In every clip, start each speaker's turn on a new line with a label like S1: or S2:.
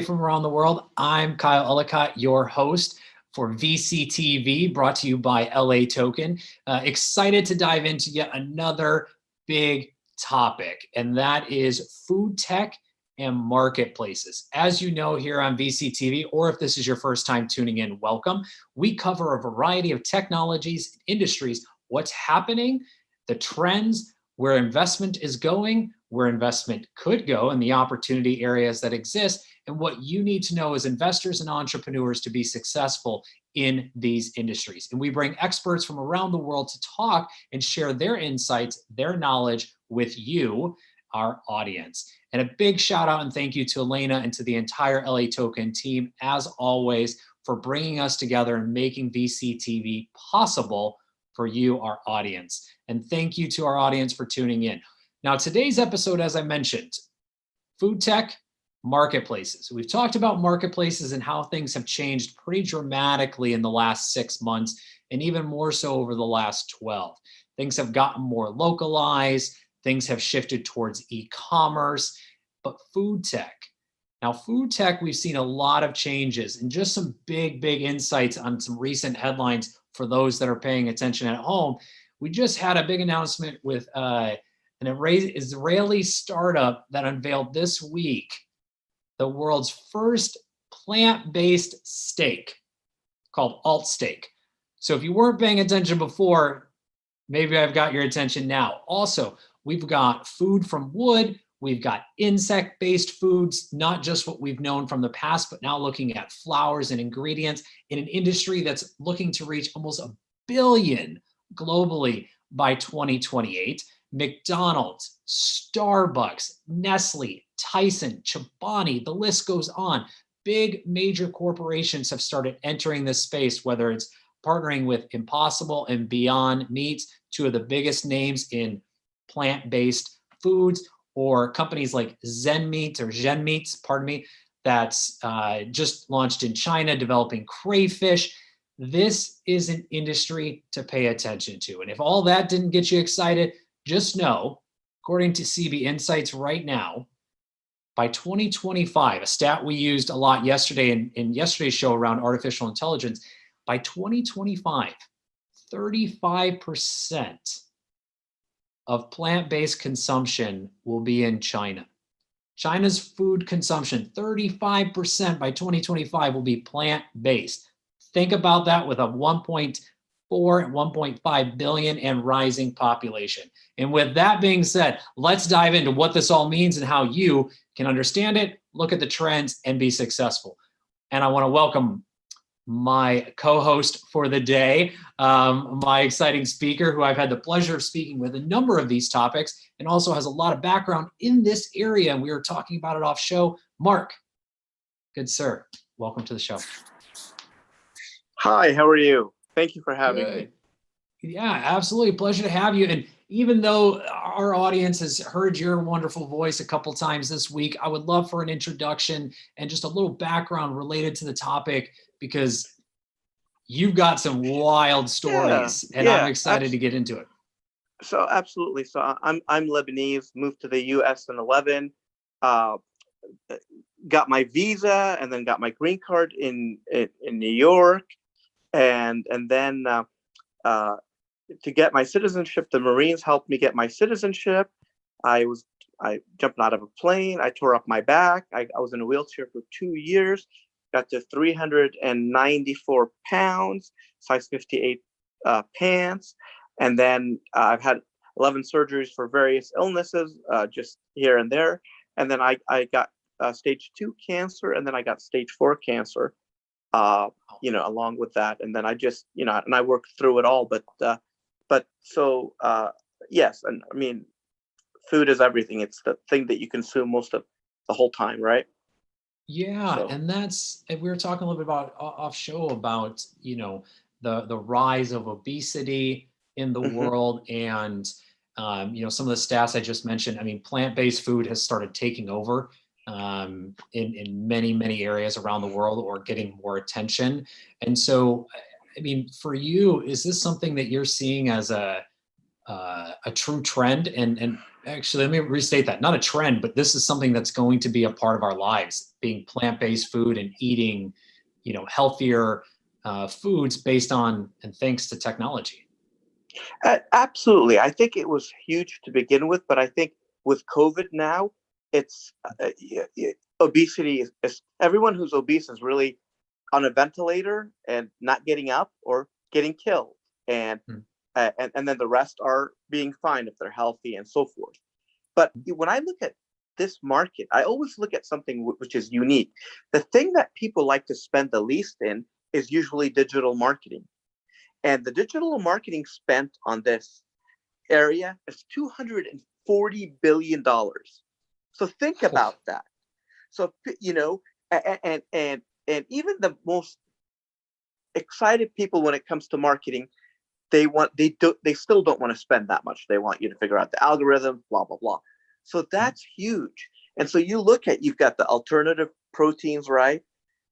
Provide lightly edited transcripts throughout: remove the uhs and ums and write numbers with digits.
S1: from around the world. I'm Kyle Ellicott, your host for VCTV, brought to you by LA Token. Excited to dive into yet another big topic, and that is food tech and marketplaces. As you know, here on VCTV, or if this is your first time tuning in, welcome. We cover a variety of technologies, industries, what's happening, the trends, where investment is going, where investment could go, and the opportunity areas that exist, and what you need to know as investors and entrepreneurs to be successful in these industries. And we bring experts from around the world to talk and share their insights, their knowledge with you, our audience. And a big shout out and thank you to Elena and to the entire LA Token team, as always, for bringing us together and making VCTV possible for you, our audience. And thank you to our audience for tuning in. Now, today's episode, as I mentioned, food tech, marketplaces. We've talked about marketplaces and how things have changed pretty dramatically in the last 6 months, and even more so over the last 12. Things have gotten more localized. Things have shifted towards e-commerce, but food tech. Now, food tech, we've seen a lot of changes and just some big insights on some recent headlines for those that are paying attention at home. We just had a big announcement with an Israeli startup that unveiled this week the world's first plant-based steak called Alt Steak. So if you weren't paying attention before, maybe I've got your attention now. Also, we've got food from wood. We've got insect-based foods, not just what we've known from the past, but now looking at flowers and ingredients in an industry that's looking to reach almost 1 billion globally by 2028. McDonald's, Starbucks, Nestle, Tyson, Chobani, the list goes on. Big major corporations have started entering this space, whether it's partnering with Impossible and Beyond Meats, two of the biggest names in plant-based foods, or companies like Zen Meats, that's just launched in China, developing crayfish. This is an industry to pay attention to. And if all that didn't get you excited, just know, according to CB Insights right now, by 2025, a stat we used a lot yesterday in yesterday's show around artificial intelligence, by 2025, 35% of plant-based consumption will be in China. China's food consumption, 35% by 2025 will be plant-based. Think about that with a 1.4 and 1.5 billion and rising population. And with that being said, let's dive into what this all means and how you can understand it, look at the trends, and be successful. And I want to welcome my co-host for the day, my exciting speaker who I've had the pleasure of speaking with a number of these topics and also has a lot of background in this area. And we were talking about it off show. Mark, good sir, welcome to the show.
S2: Hi, how are you? Thank you for having me.
S1: Yeah, absolutely. Pleasure to have you. And even though our audience has heard your wonderful voice a couple times this week, I would love for an introduction and just a little background related to the topic, because you've got some wild stories and I'm excited to get into it.
S2: So absolutely. So I'm Lebanese, moved to the US in 11, got my visa and then got my green card in New York. And then to get my citizenship, the Marines helped me get my citizenship. I jumped out of a plane. I tore up my back. I was in a wheelchair for 2 years, got to 394 pounds, size 58 pants. And then I've had 11 surgeries for various illnesses, just here and there. And then I got stage 2 cancer, and then I got stage 4 cancer. Along with that, and then I just, and I worked through it all. But so yes, and I mean, food is everything. It's the thing that you consume most of the whole time, right?
S1: Yeah, so. And we were talking a little bit about off show about the rise of obesity in the world, and some of the stats I just mentioned. I mean, plant-based food has started taking over in many areas around the world, or getting more attention. And so, I mean, for you, is this something that you're seeing as a true trend? And actually, let me restate that. Not a trend, but this is something that's going to be a part of our lives, being plant-based food and eating, healthier foods based on and thanks to technology.
S2: Absolutely. I think it was huge to begin with, but I think with COVID now, it's obesity is everyone who's obese is really on a ventilator and not getting up or getting killed, and
S1: Mm.
S2: and then the rest are being fine if they're healthy and so forth. But when I look at this market, I always look at something which is unique. The thing that people like to spend the least in is usually digital marketing. And the digital marketing spent on this area is $240 billion. So think about that. So, and even the most excited people when it comes to marketing, they still don't want to spend that much. They want you to figure out the algorithm, blah, blah, blah. So that's huge. And so you've got the alternative proteins, right?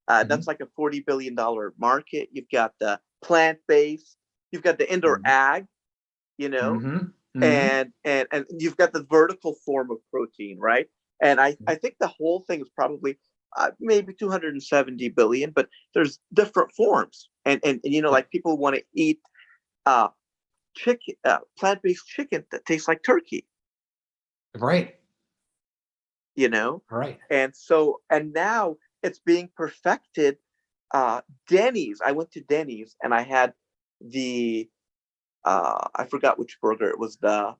S2: That's like a $40 billion market. You've got the plant-based, you've got the indoor ag, and you've got the vertical form of protein, right? And I think the whole thing is probably maybe 270 billion, but there's different forms. And like people want to eat chicken, plant-based chicken that tastes like turkey.
S1: Right. Right.
S2: And now it's being perfected. Denny's, I went to Denny's and I had I forgot which burger it was. It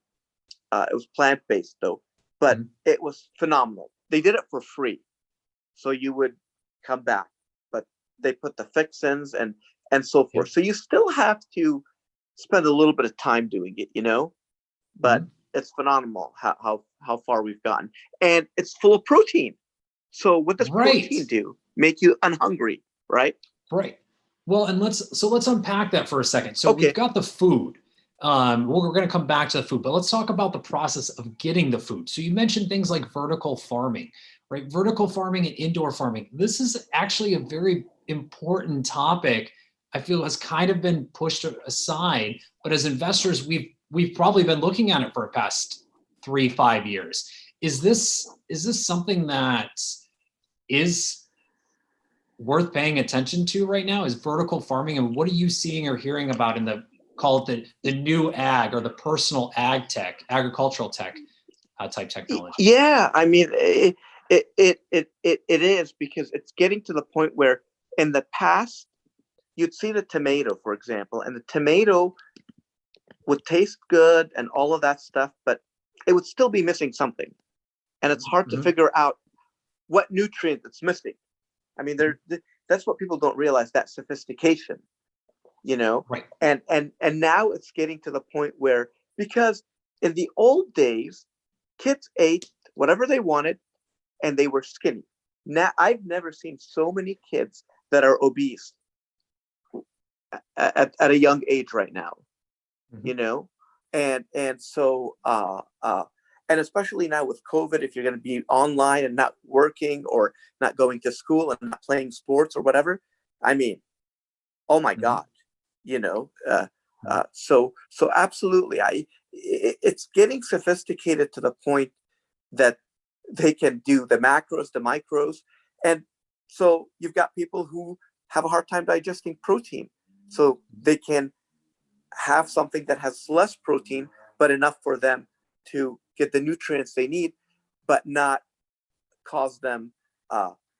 S2: was plant-based though, but it was phenomenal. They did it for free, so you would come back, but they put the fixins and so forth. So you still have to spend a little bit of time doing it, but it's phenomenal how far we've gotten, and it's full of protein. So what does protein do? Make you unhungry, right?
S1: Right. Well, and let's unpack that for a second. So we've got the food. We're going to come back to the food, but let's talk about the process of getting the food. So you mentioned things like vertical farming, right? Vertical farming and indoor farming. This is actually a very important topic. I feel has kind of been pushed aside, but as investors, we've probably been looking at it for the past 3-5 years. Is this something that is worth paying attention to right now? Is vertical farming, and what are you seeing or hearing about in the new ag or the personal agricultural tech type technology?
S2: Yeah, I mean it is, because it's getting to the point where in the past you'd see the tomato, for example, and the tomato would taste good and all of that stuff, but it would still be missing something, and it's hard to figure out what nutrient it's missing. I mean, that's what people don't realize, that sophistication,
S1: Right.
S2: And now it's getting to the point where, because in the old days, kids ate whatever they wanted and they were skinny. Now I've never seen so many kids that are obese at a young age right now, and so and especially now with COVID, if you're going to be online and not working or not going to school and not playing sports or whatever, I mean, oh my God, so absolutely, it's getting sophisticated to the point that they can do the macros, the micros, and so you've got people who have a hard time digesting protein, so they can have something that has less protein but enough for them to get the nutrients they need, but not cause them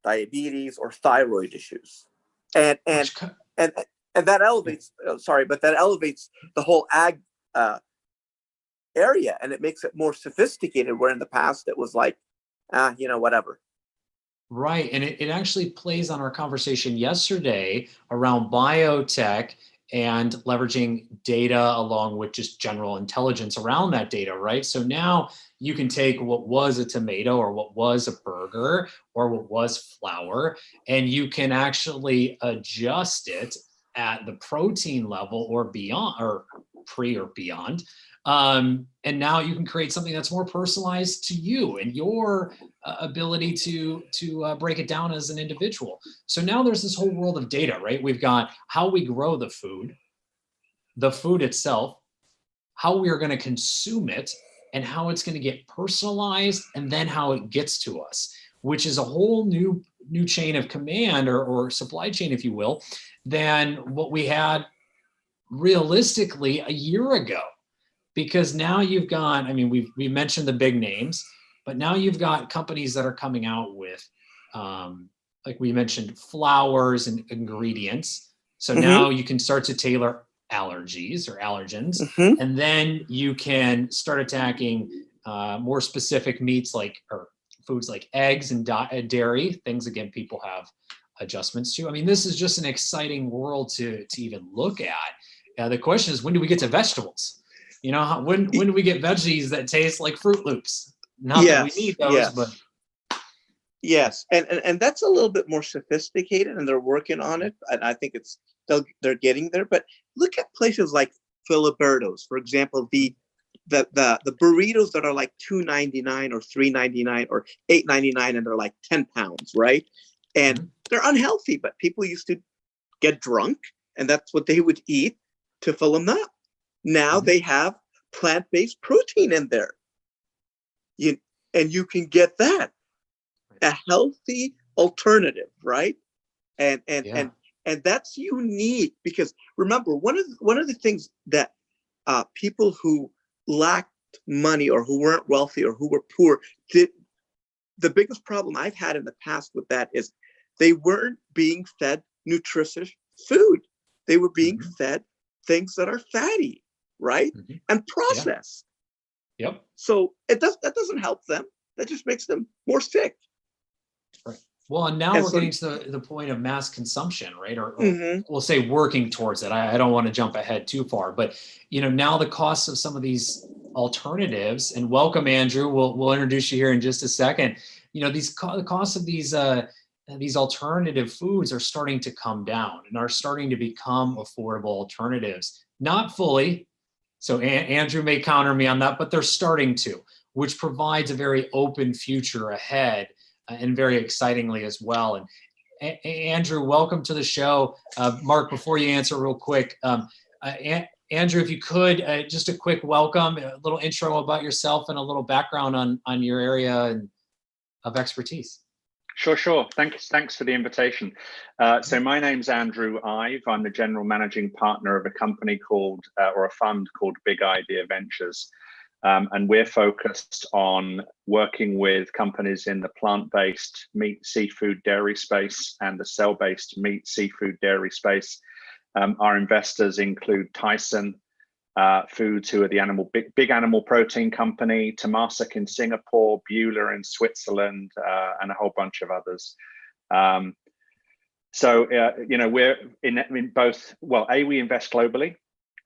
S2: diabetes or thyroid issues, and that elevates. But that elevates the whole ag area, and it makes it more sophisticated. Where in the past it was like, whatever.
S1: Right, and it actually plays on our conversation yesterday around biotech and leveraging data along with just general intelligence around that data, right? So now you can take what was a tomato or what was a burger or what was flour, and you can actually adjust it at the protein level or beyond, or pre or beyond. And now you can create something that's more personalized to you and your ability to break it down as an individual. So now there's this whole world of data, right? We've got how we grow the food itself, how we are going to consume it, and how it's going to get personalized, and then how it gets to us, which is a whole new chain of command, or supply chain, if you will, than what we had realistically a year ago. Because now you've got, I mean, we mentioned the big names, but now you've got companies that are coming out with, like we mentioned, flours and ingredients. So
S2: Mm-hmm.
S1: now you can start to tailor allergies or allergens,
S2: Mm-hmm.
S1: and then you can start attacking more specific meats, like, or foods like eggs and dairy, things, again, people have adjustments to. I mean, this is just an exciting world to even look at. The question is, when do we get to vegetables? You know, when do we get veggies that taste like Fruit Loops? Not that we
S2: Yes,
S1: need those, but
S2: yes, yes, and that's a little bit more sophisticated, and they're working on it. And I think they're getting there. But look at places like Filiberto's, for example, the burritos that are like $2.99 or $3.99 or $8.99, and they're like 10 pounds, right? And they're unhealthy, but people used to get drunk, and that's what they would eat to fill them up. Now they have plant-based protein in there. And you can get that, a healthy alternative, right? And that's unique, because remember, one of the things that people who lacked money, or who weren't wealthy, or who were poor, the biggest problem I've had in the past with that is they weren't being fed nutritious food. They were being fed things that are fatty, right? And processed.
S1: Yep.
S2: So that doesn't help them. That just makes them more sick.
S1: Right. Well, and now we're getting to the point of mass consumption, right? Or we'll say working towards it. I don't want to jump ahead too far, but now the costs of some of these alternatives, and welcome, Andrew. We'll introduce you here in just a second. The costs of these alternative foods are starting to come down and are starting to become affordable alternatives. Not fully. So Andrew may counter me on that, but they're starting to, which provides a very open future ahead, and very excitingly as well. And Andrew, welcome to the show. Mark, before you answer real quick, Andrew, if you could, just a quick welcome, a little intro about yourself and a little background on your area of expertise.
S3: Sure. Thanks for the invitation. So my name's Andrew Ive. I'm the general managing partner of a company called, or a fund called Big Idea Ventures. And we're focused on working with companies in the plant-based meat, seafood, dairy space, and the cell-based meat, seafood, dairy space. Our investors include Tyson Foods, who are the big animal protein company, Temasek in Singapore, Bühler in Switzerland, and a whole bunch of others. So we're in both. Well, A, we invest globally,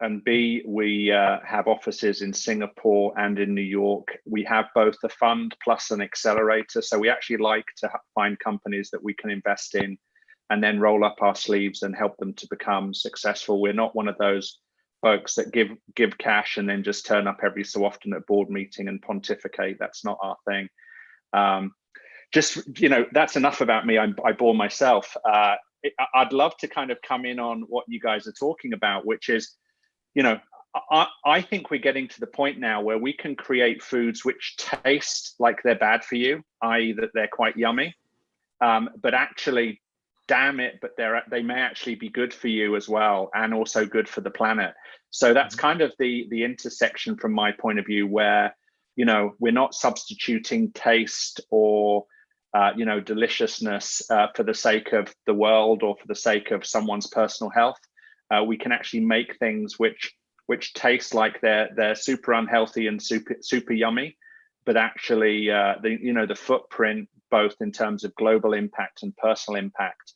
S3: and B, we have offices in Singapore and in New York. We have both a fund plus an accelerator. So we actually like to find companies that we can invest in, and then roll up our sleeves and help them to become successful. We're not one of those folks that give cash and then just turn up every so often at board meeting and pontificate. That's not our thing. That's enough about me. I bore myself. I'd love to kind of come in on what you guys are talking about, which is, I think we're getting to the point now where we can create foods which taste like they're bad for you, i.e. that they're quite yummy, but actually, damn it, but they may actually be good for you as well, and also good for the planet. So that's kind of the intersection from my point of view, where we're not substituting taste or deliciousness for the sake of the world or for the sake of someone's personal health. We can actually make things which taste like they're super unhealthy and super yummy, but actually the footprint, both in terms of global impact and personal impact,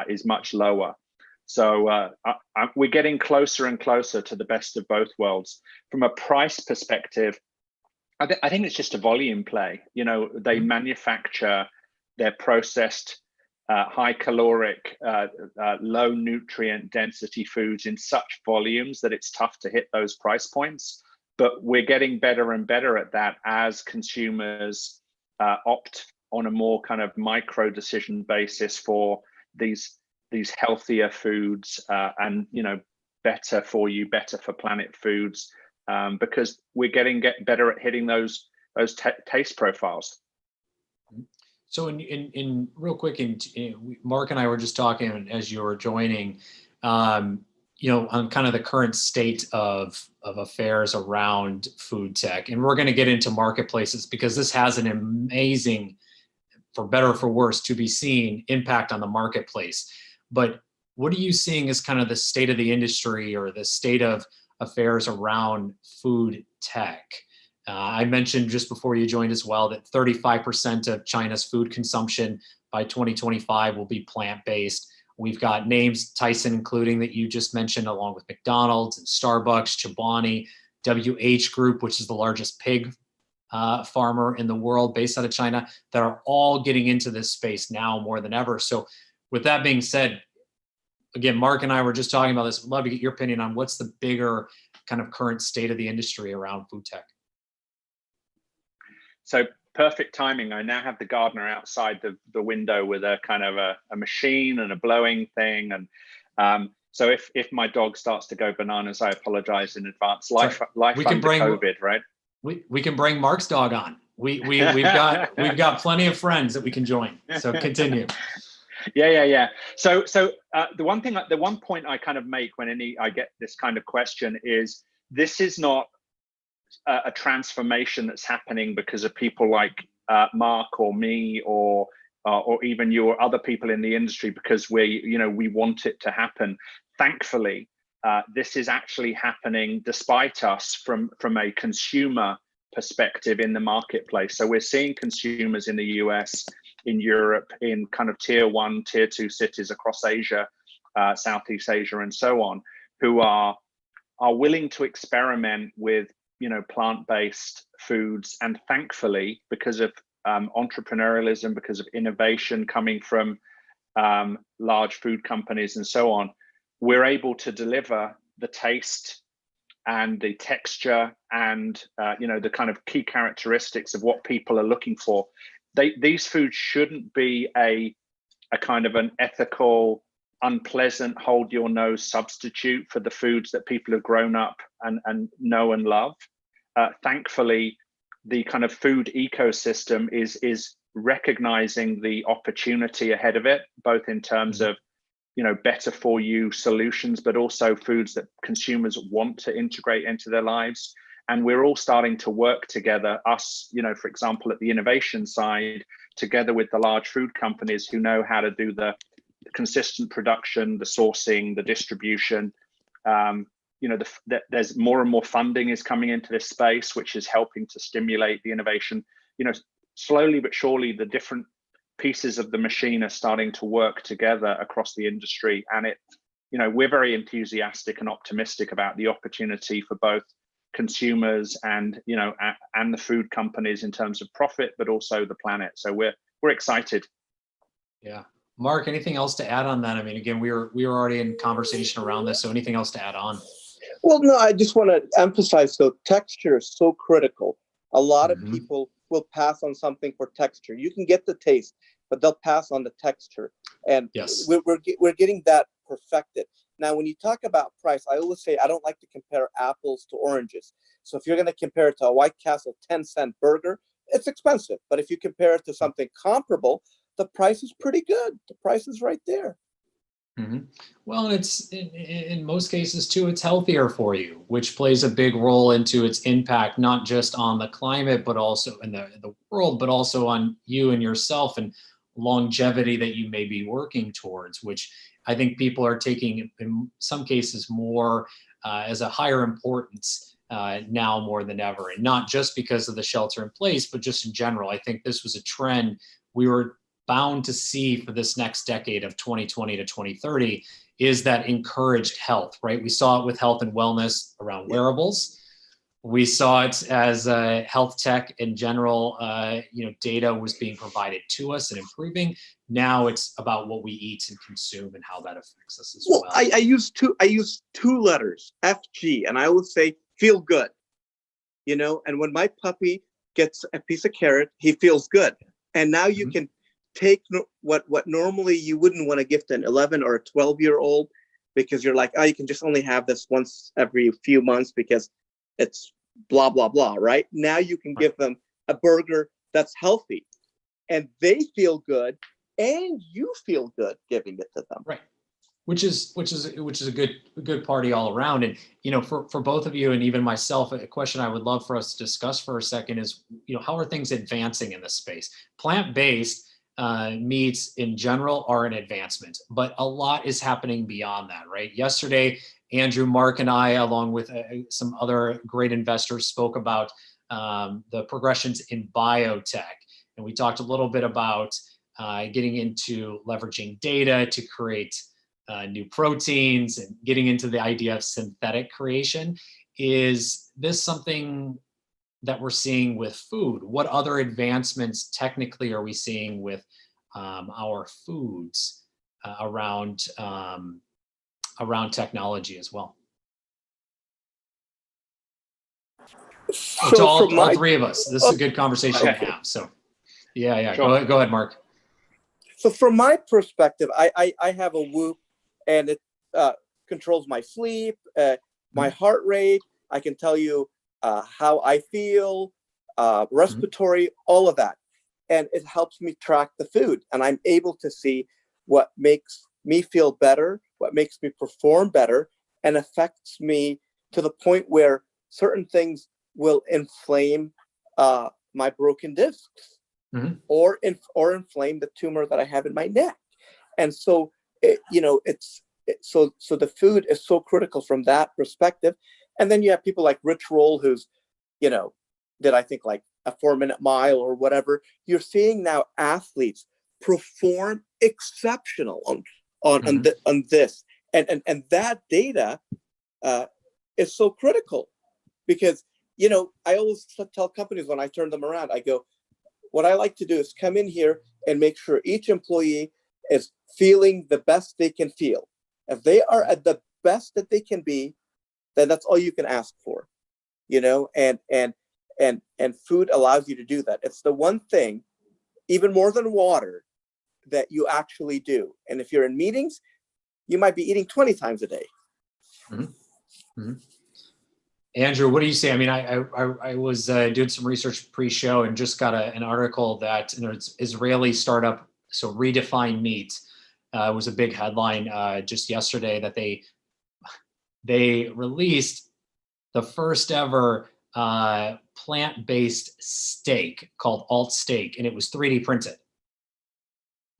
S3: is much lower. So we're getting closer and closer to the best of both worlds. From a price perspective, I think it's just a volume play. They manufacture their processed, high caloric, low nutrient density foods in such volumes that it's tough to hit those price points. But we're getting better and better at that as consumers opt on a more kind of micro decision basis for these healthier foods, and better for you, better for planet foods, because we're get better at hitting those taste profiles.
S1: So in real quick, Mark and I were just talking as you were joining, on kind of the current state of affairs around food tech. And we're going to get into marketplaces because this has an amazing, for better or for worse, to be seen impact on the marketplace. But what are you seeing as kind of the state of the industry or the state of affairs around food tech? I mentioned just before you joined as well that 35% of China's food consumption by 2025 will be plant-based. We've got names, Tyson including, that you just mentioned, along with McDonald's and Starbucks, Chobani, WH Group, which is the largest pig farmer in the world based out of China, that are all getting into this space now more than ever. So with that being said, again, Mark and I were just talking about this. I'd love to get your opinion on what's the bigger kind of current state of the industry around food tech.
S3: So perfect timing. I now have the gardener outside the window with a kind of a machine and a blowing thing. And so if my dog starts to go bananas, I apologize in advance. Life under COVID, right?
S1: We can bring Mark's dog on. We've got plenty of friends that we can join. So continue.
S3: Yeah. So the one point I kind of make when I get this kind of question is, this is not a transformation that's happening because of people like Mark or me or even you or other people in the industry because we want it to happen. Thankfully, this is actually happening despite us from a consumer perspective in the marketplace. So we're seeing consumers in the US, in Europe, in kind of tier 1, tier 2 cities across Asia, Southeast Asia, and so on, who are willing to experiment with plant-based foods. And thankfully, because of entrepreneurialism, because of innovation coming from large food companies and so on, we're able to deliver the taste and the texture and the kind of key characteristics of what people are looking for. These foods shouldn't be a kind of an ethical, unpleasant, hold your nose substitute for the foods that people have grown up and know and love. Thankfully, the kind of food ecosystem is recognizing the opportunity ahead of it, both in terms of better for you solutions, but also foods that consumers want to integrate into their lives. And we're all starting to work together, us, for example, at the innovation side, together with the large food companies who know how to do the consistent production, the sourcing, the distribution. There's more and more funding is coming into this space, which is helping to stimulate the innovation. Slowly but surely, the different pieces of the machine are starting to work together across the industry. And we're very enthusiastic and optimistic about the opportunity for both consumers and the food companies in terms of profit, but also the planet. So we're excited.
S1: Yeah. Mark, anything else to add on that? I mean, again, we were already in conversation around this. So anything else to add on?
S2: Well, no, I just want to emphasize, texture is so critical. A lot of people will pass on something for texture. You can get the taste, but they'll pass on the texture. And
S1: yes,
S2: we're getting that perfected. Now, when you talk about price, I always say I don't like to compare apples to oranges. So if you're going to compare it to a White Castle 10-cent burger, it's expensive. But if you compare it to something comparable, the price is pretty good. The price is right there.
S1: Well, and it's in most cases too, it's healthier for you, which plays a big role into its impact, not just on the climate, but also in the world, but also on you and yourself and longevity that you may be working towards, which I think people are taking in some cases more as a higher importance now more than ever. And not just because of the shelter in place, but just in general. I think this was a trend we were bound to see for this next decade of 2020 to 2030 is that encouraged health, right? We saw it with health and wellness around wearables. We saw it as health tech in general, data was being provided to us and improving. Now it's about what we eat and consume and how that affects us as well.
S2: I use two letters, FG, and I always say feel good, and when my puppy gets a piece of carrot, he feels good. And now you can take what normally you wouldn't want to gift an 11 or a 12-year-old because you're like, you can just only have this once every few months because it's blah, blah, blah, right? Now you can give them a burger that's healthy, and they feel good, and you feel good giving it to them.
S1: Right. Which is a good party all around. And, you know, for both of you and even myself, a question I would love for us to discuss for a second is, you know, how are things advancing in this space? Plant-based meats in general are an advancement, but a lot is happening beyond that, right? Yesterday, Andrew, Mark, and I, along with some other great investors, spoke about the progressions in biotech. And we talked a little bit about getting into leveraging data to create new proteins and getting into the idea of synthetic creation. Is this something that we're seeing with food? What other advancements technically are we seeing with our foods around technology as well? So to all three of us, this is a good conversation to have. So yeah. Sure. Go ahead, Mark.
S2: So from my perspective, I have a Whoop, and it controls my sleep, my heart rate. I can tell you how I feel, respiratory, all of that. And it helps me track the food. And I'm able to see what makes me feel better, what makes me perform better, and affects me to the point where certain things will inflame my broken discs. Or inflame the tumor that I have in my neck. And so, so the food is so critical from that perspective. And then you have people like Rich Roll, who's, you know, did I think like a 4-minute mile or whatever. You're seeing now athletes perform exceptional on this. And that data is so critical because, you know, I always tell companies when I turn them around, I go, what I like to do is come in here and make sure each employee is feeling the best they can feel. If they are at the best that they can be, then that's all you can ask for, you know, and food allows you to do that. It's the one thing, even more than water, that you actually do. And if you're in meetings, you might be eating 20 times a day.
S1: Andrew, what do you say? I mean, I was doing some research pre-show and just got an article that it's Israeli startup, so Redefine Meat, was a big headline just yesterday that they released the first ever plant-based steak called Alt Steak, and it was 3D printed.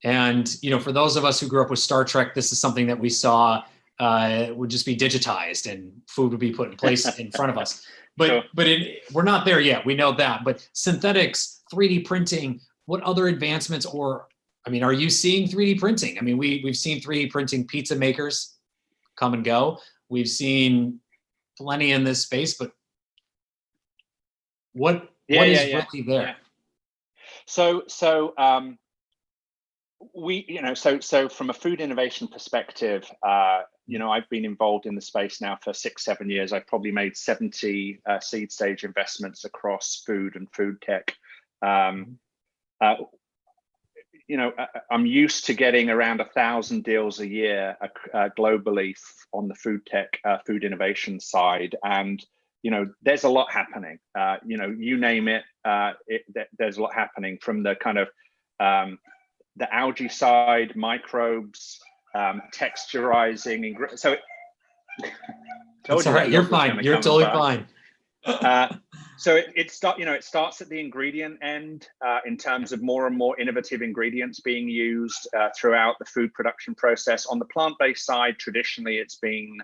S1: And, you know, for those of us who grew up with Star Trek, this is something that we saw would just be digitized and food would be put in place in front of us. But sure. We're not there yet. We know that. But synthetics, 3D printing, what other advancements, or, I mean, are you seeing 3D printing? I mean, we've seen 3D printing pizza makers come and go. We've seen plenty in this space, but what is really there?
S3: Yeah. So from a food innovation perspective, you know, I've been involved in the space now for 6-7 years. I've probably made 70 seed stage investments across food and food tech. You know, I'm used to getting around 1,000 deals a year globally on the food tech, food innovation side. And, you know, there's a lot happening. You know, you name it, there's a lot happening from the kind of the algae side, microbes, texturizing.
S1: That's all right. You're fine. You're totally fine.
S3: So it starts at the ingredient end in terms of more and more innovative ingredients being used throughout the food production process. On the plant-based side, traditionally it's been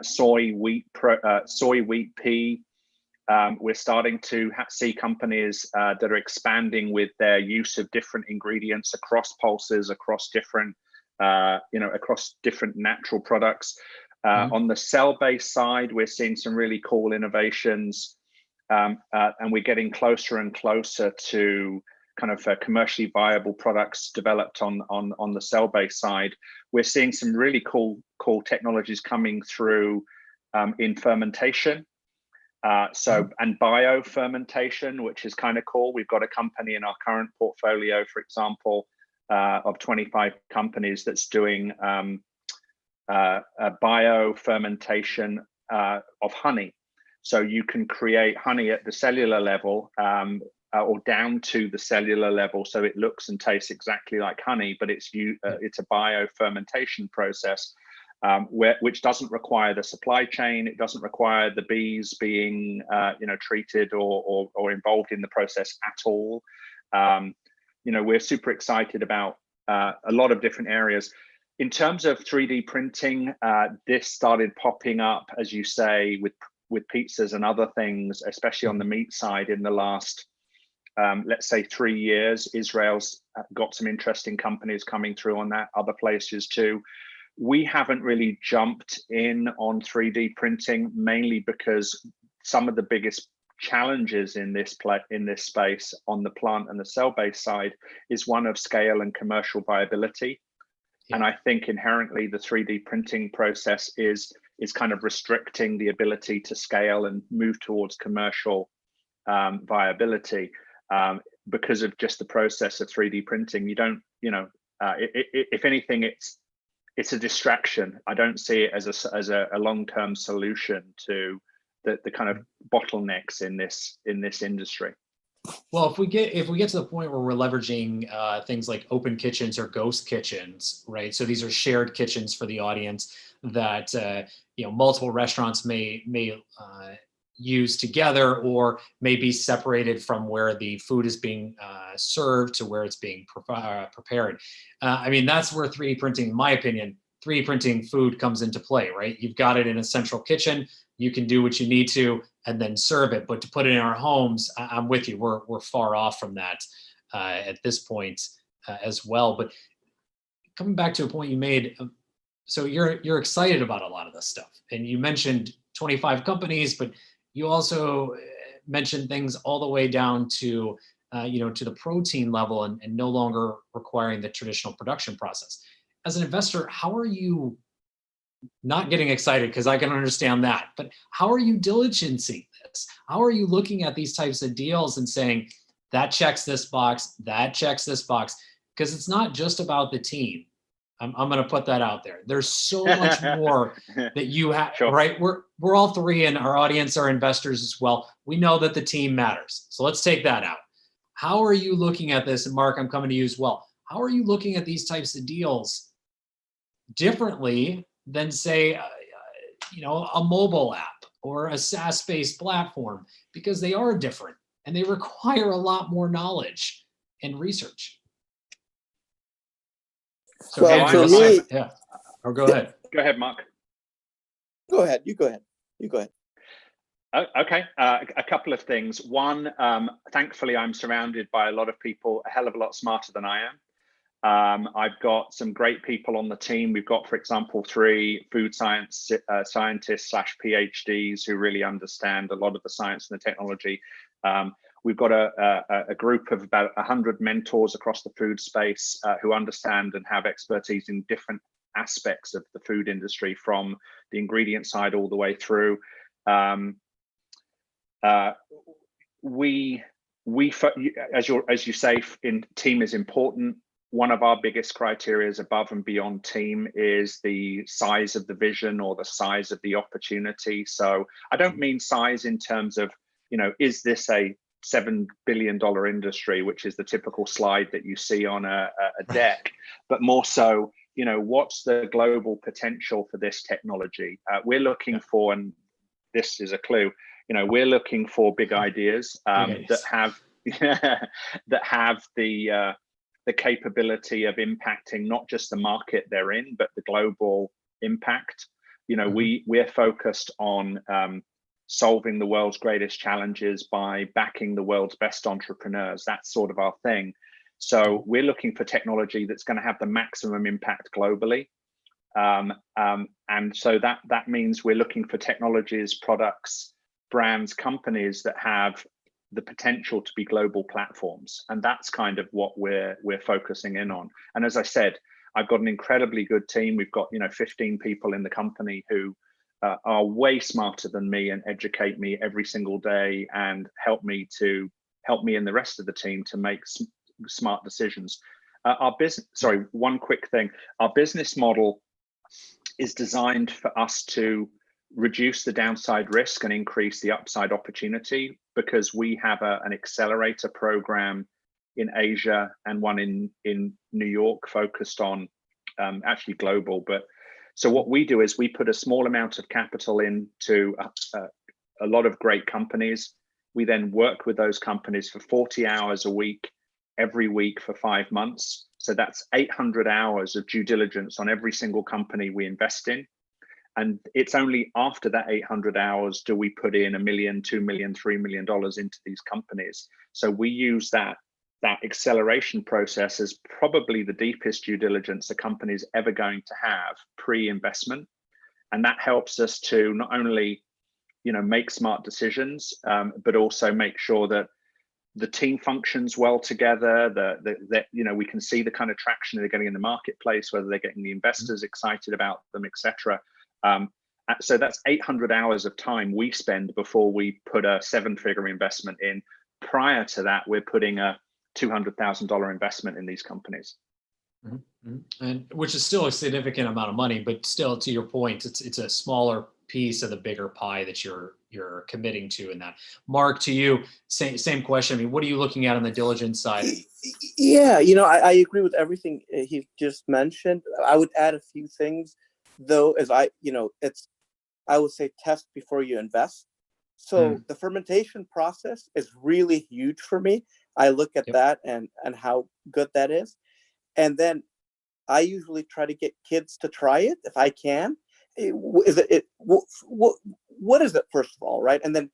S3: soy, wheat, pea. We're starting to see companies that are expanding with their use of different ingredients across pulses, across different natural products. On the cell-based side, we're seeing some really cool innovations, and we're getting closer and closer to kind of commercially viable products developed on the cell-based side. We're seeing some really cool technologies coming through in fermentation. And biofermentation, which is kind of cool. We've got a company in our current portfolio, for example, of 25 companies that's doing a biofermentation of honey. So you can create honey at the cellular level, or down to the cellular level, so it looks and tastes exactly like honey, but it's a biofermentation process, which doesn't require the supply chain. It doesn't require the bees being treated or involved in the process at all. We're super excited about a lot of different areas. In terms of 3D printing, this started popping up, as you say, with pizzas and other things, especially on the meat side in the last, let's say 3 years. Israel's got some interesting companies coming through on that, other places too. We haven't really jumped in on 3D printing, mainly because some of the biggest challenges in this space on the plant and the cell-based side is one of scale and commercial viability. Yeah. And I think inherently the 3D printing process is kind of restricting the ability to scale and move towards commercial viability, because of just the process of 3D printing. You don't, if anything, it's a distraction. I don't see it as a long-term solution to the kind of bottlenecks in this industry.
S1: Well, if we get to the point where we're leveraging things like open kitchens or ghost kitchens, right? So these are shared kitchens for the audience that multiple restaurants may use together, or may be separated from where the food is being served to where it's being prepared. That's where 3D printing, in my opinion, 3D printing food comes into play, right? You've got it in a central kitchen. You can do what you need to and then serve it. But to put it in our homes, I'm with you. We're far off from that at this point as well. But coming back to a point you made, so you're excited about a lot of this stuff, and you mentioned 25 companies, but you also mentioned things all the way down to to the protein level, and no longer requiring the traditional production process. As an investor, how are you not getting excited? Because I can understand that, but how are you diligencing this? How are you looking at these types of deals and saying, that checks this box, that checks this box? Because it's not just about the team. I'm going to put that out there. There's so much more that you have, sure. Right? We're all three, and our audience are investors as well. We know that the team matters. So let's take that out. How are you looking at this? And Mark, I'm coming to you as well. How are you looking at these types of deals differently than, say, a mobile app or a SaaS-based platform? Because they are different and they require a lot more knowledge and research. So
S4: well, for me,
S1: yeah. Or go ahead.
S3: Go ahead, Mark.
S4: Go ahead. You go ahead. You go ahead.
S3: Okay, a couple of things. One, thankfully, I'm surrounded by a lot of people a hell of a lot smarter than I am. I've got some great people on the team. We've got, for example, 3 food science scientists / PhDs who really understand a lot of the science and the technology. We've got a group of about 100 mentors across the food space who understand and have expertise in different aspects of the food industry, from the ingredient side all the way through. As you say, team is important. One of our biggest criteria is above and beyond team is the size of the vision or the size of the opportunity. So I don't mean size in terms of, is this a $7 billion industry, which is the typical slide that you see on a deck, but more so, what's the global potential for this technology? We're looking for, and this is a clue, we're looking for big ideas that have the capability of impacting not just the market they're in, but the global impact. We're focused on solving the world's greatest challenges by backing the world's best entrepreneurs. That's sort of our thing. So we're looking for technology that's going to have the maximum impact globally. And so that means we're looking for technologies, products, brands, companies that have the potential to be global platforms. And that's kind of what we're focusing in on. And as I said, I've got an incredibly good team. We've got 15 people in the company who are way smarter than me and educate me every single day and help me and the rest of the team to make smart decisions. One quick thing. Our business model is designed for us to reduce the downside risk and increase the upside opportunity, because we have an accelerator program in Asia and one in New York focused on actually global. But so what we do is we put a small amount of capital into a lot of great companies. We then work with those companies for 40 hours a week, every week for 5 months. So that's 800 hours of due diligence on every single company we invest in. And it's only after that 800 hours do we put in $1 million, $2 million, $3 million into these companies. So we use that acceleration process as probably the deepest due diligence a company is ever going to have pre-investment. And that helps us to not only, make smart decisions, but also make sure that the team functions well together, that we can see the kind of traction they're getting in the marketplace, whether they're getting the investors excited about them, etc. So that's 800 hours of time we spend before we put a 7-figure investment in. Prior to that, we're putting a $200,000 investment in these companies.
S1: Mm-hmm. And which is still a significant amount of money, but still, to your point, it's a smaller piece of the bigger pie that you're committing to in that. Mark, to you, same question. I mean, what are you looking at on the diligence side?
S4: Yeah, I agree with everything he just mentioned. I would add a few things, though, as I would say test before you invest. So the fermentation process is really huge for me. I look at that and how good that is. And then I usually try to get kids to try it if I can. What is it, first of all, right? And then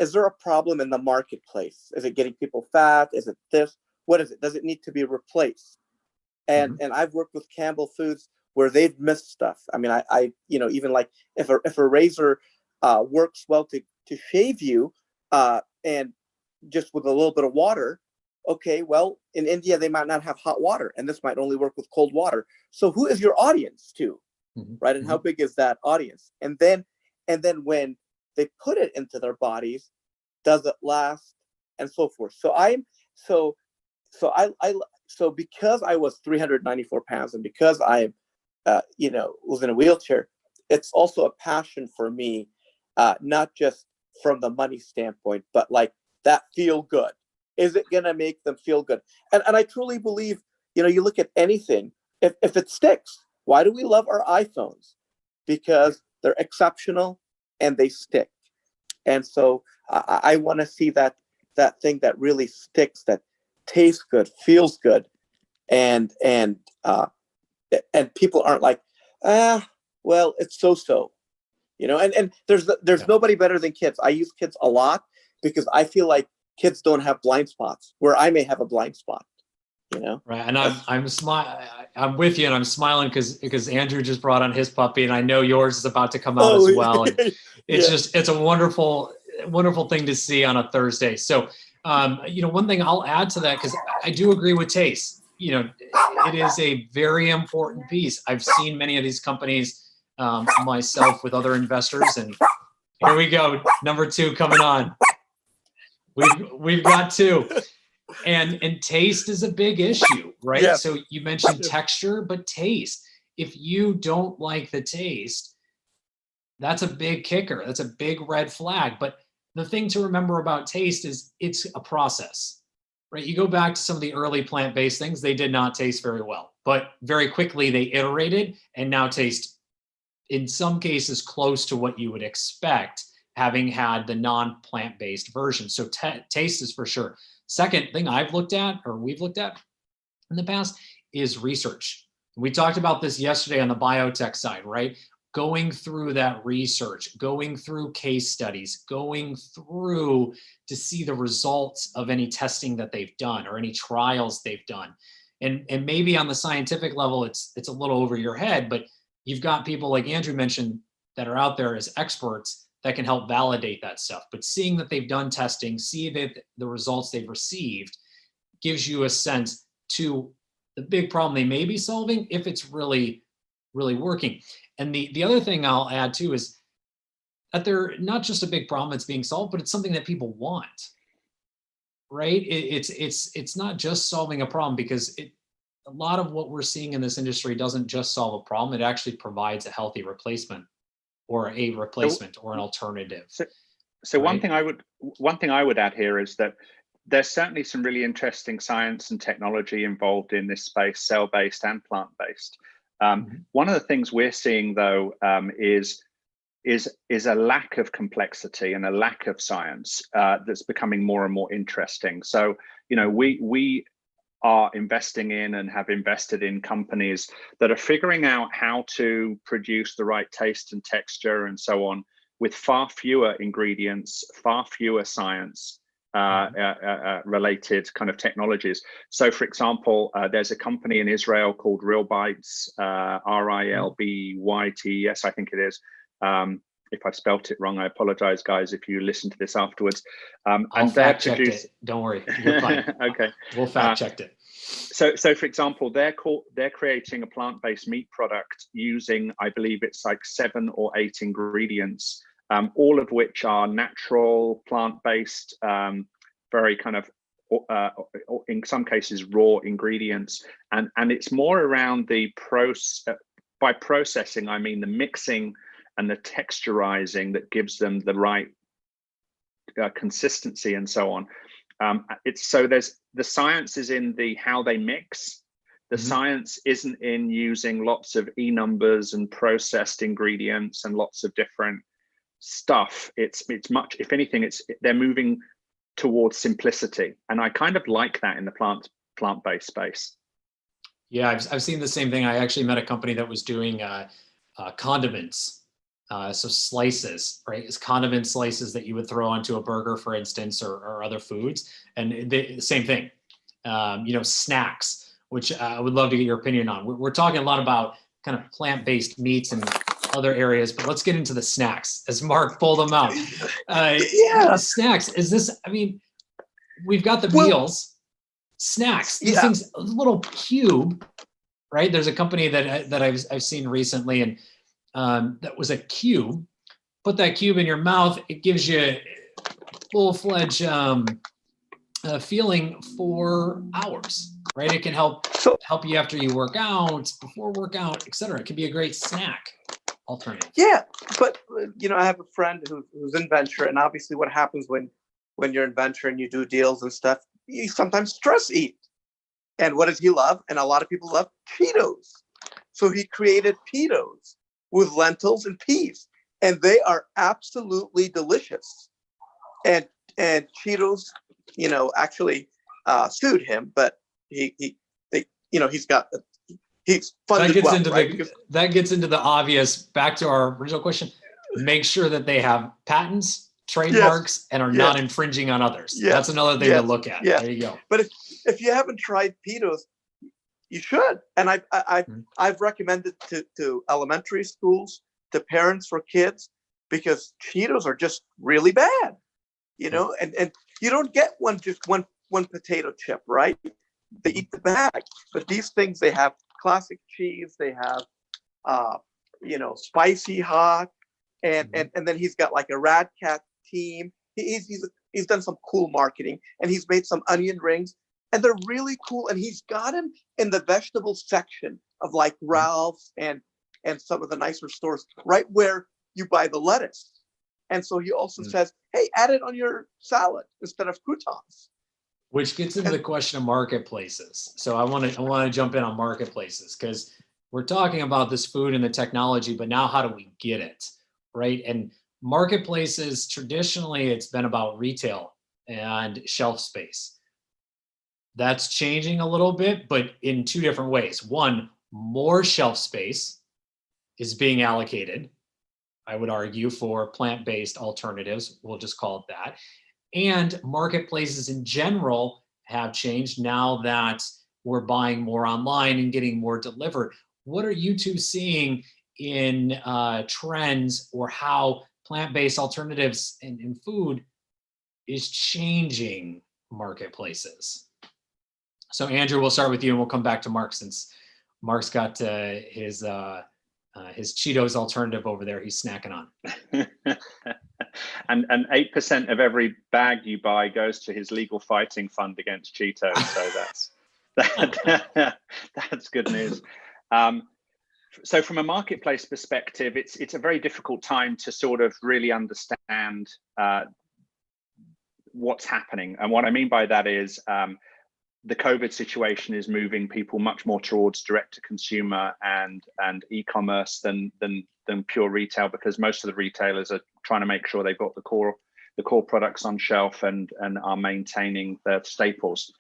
S4: is there a problem in the marketplace? Is it getting people fat? Is it this? What is it? Does it need to be replaced? And I've worked with Campbell Foods where they've missed stuff. I mean, I even like if a razor works well to shave you and just with a little bit of water, okay, well, in India, they might not have hot water, and this might only work with cold water. So who is your audience to, right? And how big is that audience? And then when they put it into their bodies, does it last, and so forth. So because I was 394 pounds and because I, was in a wheelchair, it's also a passion for me, not just from the money standpoint, but like that feel good. Is it going to make them feel good? And I truly believe, you look at anything, if it sticks, why do we love our iPhones? Because they're exceptional and they stick. And so I want to see that thing that really sticks, that tastes good, feels good. And people aren't like, well, it's so, and there's nobody better than kids. I use kids a lot because I feel like kids don't have blind spots where I may have a blind spot,
S1: Right. And I'm with you, and I'm smiling because Andrew just brought on his puppy, and I know yours is about to come out as well. And it's a wonderful thing to see on a Thursday. So, one thing I'll add to that, because I do agree with taste, it is a very important piece. I've seen many of these companies myself with other investors, and here we go. Number 2 coming on. We've got 2. And taste is a big issue, right?
S4: Yeah.
S1: So you mentioned texture, but taste. If you don't like the taste, that's a big kicker. That's a big red flag. But the thing to remember about taste is it's a process, right? You go back to some of the early plant-based things, they did not taste very well, but very quickly they iterated and now taste, in some cases, close to what you would expect having had the non-plant-based version. So taste is for sure. Second thing we've looked at in the past is research. We talked about this yesterday on the biotech side, right? Going through that research, going through case studies, going through to see the results of any testing that they've done or any trials they've done. And maybe on the scientific level, it's a little over your head, but you've got people like Andrew mentioned that are out there as experts that can help validate that stuff. But seeing that they've done testing, see that the results they've received gives you a sense to the big problem they may be solving, if it's really, really working. And the other thing I'll add too is that they're not just a big problem that's being solved, but it's something that people want, right? It's not just solving a problem, because a lot of what we're seeing in this industry doesn't just solve a problem. It actually provides a healthy replacement or a replacement or an alternative.
S3: So
S1: right?
S3: one thing I would add here is that there's certainly some really interesting science and technology involved in this space, cell-based and plant-based. One of the things we're seeing, though, is a lack of complexity and a lack of science that's becoming more and more interesting. So, you know, we are investing in and have invested in companies that are figuring out how to produce the right taste and texture and so on with far fewer ingredients, far fewer science related kind of technologies. So for example, there's a company in Israel called Real Bites, RILBYTES, I think it is. If I've spelt it wrong, I apologize, guys, if you listen to this afterwards.
S1: I'll fact check it. Don't worry, you're fine.
S3: Okay.
S1: We'll fact check it.
S3: So for example, they're creating a plant-based meat product using, I believe it's like 7 or 8 ingredients, all of which are natural, plant-based, very kind of, in some cases, raw ingredients. And it's more around the by processing, I mean the mixing and the texturizing that gives them the right consistency and so on. So there's the science is in the how they mix. The science isn't in using lots of numbers and processed ingredients and lots of different stuff. It's much, if anything, they're moving towards simplicity, and I kind of like that in the plant-based space.
S1: Yeah, I've seen the same thing. I actually met a company that was doing condiments. So slices, right? It's condiment slices that you would throw onto a burger, for instance, or other foods. And the same thing, you know, snacks, which I would love to get your opinion on. We're talking a lot about kind of plant-based meats and other areas, but let's get into the snacks as Mark pulled them out.
S4: Yeah.
S1: Snacks, is this, I mean, we've got the meals, snacks, these things, a little cube, right? There's a company that I've seen recently, and that was a cube. Put that cube in your mouth, it gives you full-fledged feeling for hours, right? It can help you after you work out, before workout, etc. It can be a great snack alternative.
S4: Yeah, but you know, I have a friend who's in venture, and obviously, what happens when you're in venture and you do deals and stuff, you sometimes stress eat. And what does he love? And a lot of people love Cheetos. So he created Cheetos with lentils and peas, and they are absolutely delicious. And Cheetos, you know, actually sued him, but he's funded
S1: that gets
S4: well,
S1: into
S4: right?
S1: that gets into the obvious. Back to our original question: make sure that they have patents, trademarks, and are not infringing on others. That's another thing to look at. There you go.
S4: But if you haven't tried Cheetos, you should. And I've recommended to elementary schools, to parents for kids, because Cheetos are just really bad, you know. And you don't get one potato chip, right? They eat the bag. But these things, they have classic cheese, they have you know, spicy hot, and then he's got like a Rad Cat team. He's done some cool marketing, and he's made some onion rings, and they're really cool. And he's got them in the vegetable section of like Ralph's and some of the nicer stores, right where you buy the lettuce. And so he also says, hey, add it on your salad instead of croutons.
S1: Which gets into the question of marketplaces. So I want to jump in on marketplaces, because we're talking about this food and the technology, but now how do we get it, right? And marketplaces, traditionally, it's been about retail and shelf space. That's changing a little bit, but in 2 different ways. One, more shelf space is being allocated, I would argue, for plant-based alternatives. We'll just call it that. And marketplaces in general have changed now that we're buying more online and getting more delivered. What are you two seeing in trends, or how plant-based alternatives in food is changing marketplaces? So Andrew, we'll start with you, and we'll come back to Mark, since Mark's got his Cheetos alternative over there he's snacking on.
S3: And 8% of every bag you buy goes to his legal fighting fund against Cheetos. So that's good news. so from a marketplace perspective, it's a very difficult time to sort of really understand what's happening. And what I mean by that is the COVID situation is moving people much more towards direct to consumer and e-commerce than pure retail, because most of the retailers are trying to make sure they've got the core products on shelf and are maintaining their staples.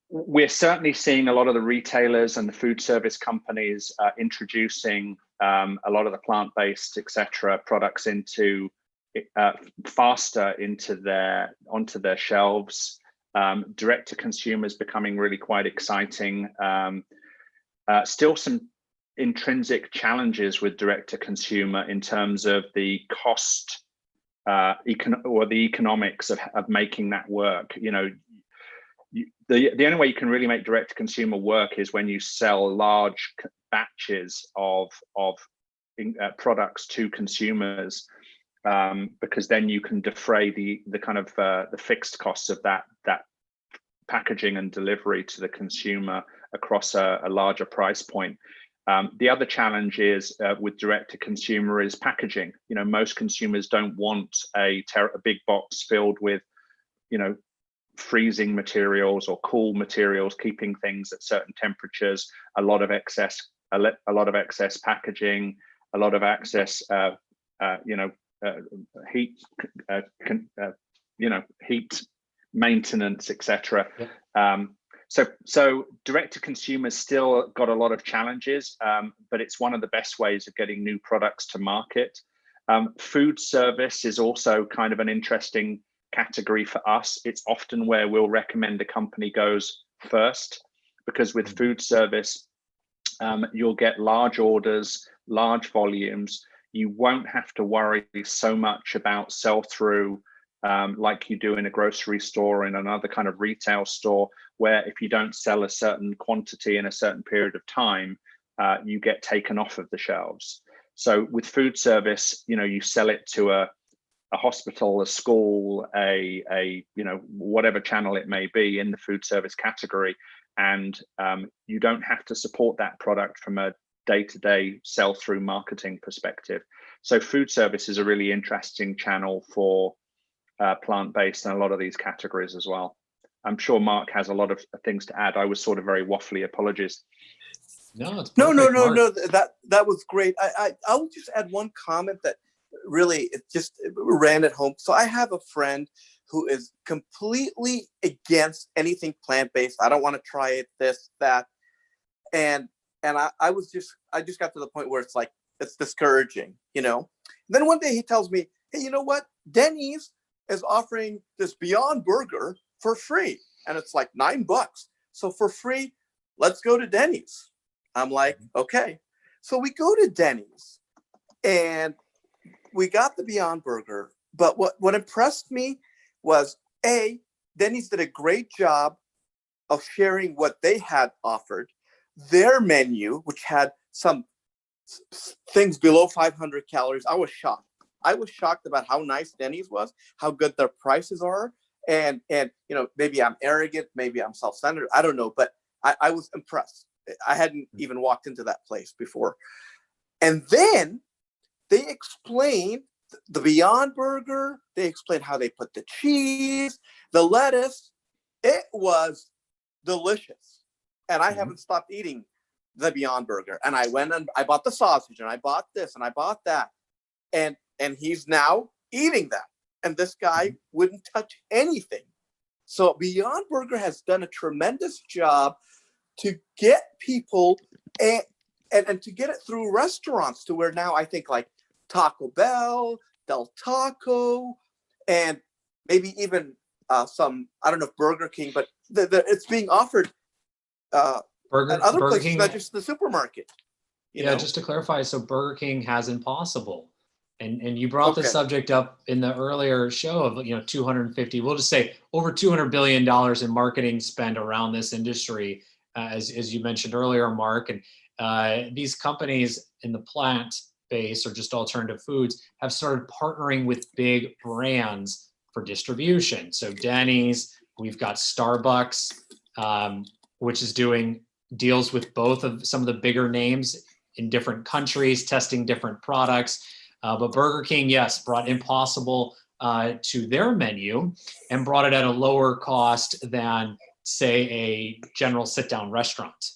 S3: We're certainly seeing a lot of the retailers and the food service companies introducing a lot of the plant-based, etc., products into faster onto their shelves. Direct to consumer is becoming really quite exciting. Still some intrinsic challenges with direct to consumer in terms of the cost or the economics of making that work. You know, the only way you can really make direct to consumer work is when you sell large batches of products to consumers, because then you can defray the kind of the fixed costs of that packaging and delivery to the consumer across a larger price point. The other challenge is with direct to consumer is packaging. You know, most consumers don't want a big box filled with, you know, freezing materials or cool materials, keeping things at certain temperatures, a lot of excess packaging, a lot of excess heat, heat maintenance, etc.
S1: Yeah.
S3: So direct to consumer still got a lot of challenges, but it's one of the best ways of getting new products to market. Food service is also kind of an interesting category for us. It's often where we'll recommend a company goes first, because with food service, you'll get large orders, large volumes. You won't have to worry so much about sell-through like you do in a grocery store or in another kind of retail store, where if you don't sell a certain quantity in a certain period of time, you get taken off of the shelves. So with food service, you know, you sell it to a hospital, a school, a whatever channel it may be in the food service category, and you don't have to support that product from a day-to-day sell-through marketing perspective. So food service is a really interesting channel for plant-based and a lot of these categories as well. I'm sure Mark has a lot of things to add. I was sort of very waffly. Apologies.
S1: No, it's
S4: No.
S1: perfect,
S4: That was great. I'll just add one comment that really it ran at home. So I have a friend who is completely against anything plant-based. I don't want to try it, this, that, and I just got to the point where it's like it's discouraging, you know. And then one day he tells me, "Hey, you know what? Denny's is offering this Beyond Burger for free, and it's like $9. So for free, let's go to Denny's." I'm like, okay. So we go to Denny's, and we got the Beyond Burger. But what impressed me was, Denny's did a great job of sharing what they had offered. Their menu, which had some things below 500 calories, I was shocked. I was shocked about how nice Denny's was, how good their prices are. And you know, maybe I'm arrogant, maybe I'm self-centered, I don't know, but I was impressed. I hadn't even walked into that place before. And then they explained the Beyond Burger. They explained how they put the cheese, the lettuce. It was delicious. And I haven't stopped eating the Beyond Burger. And I went and I bought the sausage, and I bought this, and I bought that. And he's now eating that. And this guy wouldn't touch anything. So Beyond Burger has done a tremendous job to get people and to get it through restaurants to where now I think like Taco Bell, Del Taco, and maybe even some, I don't know if Burger King, but it's being offered at other
S1: Burger
S4: places,
S1: King,
S4: not just the supermarket. You know?
S1: just to clarify, so Burger King has Impossible. And you brought the subject up in the earlier show of, you know, 250, we'll just say over $200 billion in marketing spend around this industry, as you mentioned earlier, Mark. And these companies in the plant-based or just alternative foods have started partnering with big brands for distribution. So Denny's, we've got Starbucks, which is doing deals with both of some of the bigger names in different countries, testing different products. But Burger King, yes, brought Impossible to their menu and brought it at a lower cost than, say, a general sit-down restaurant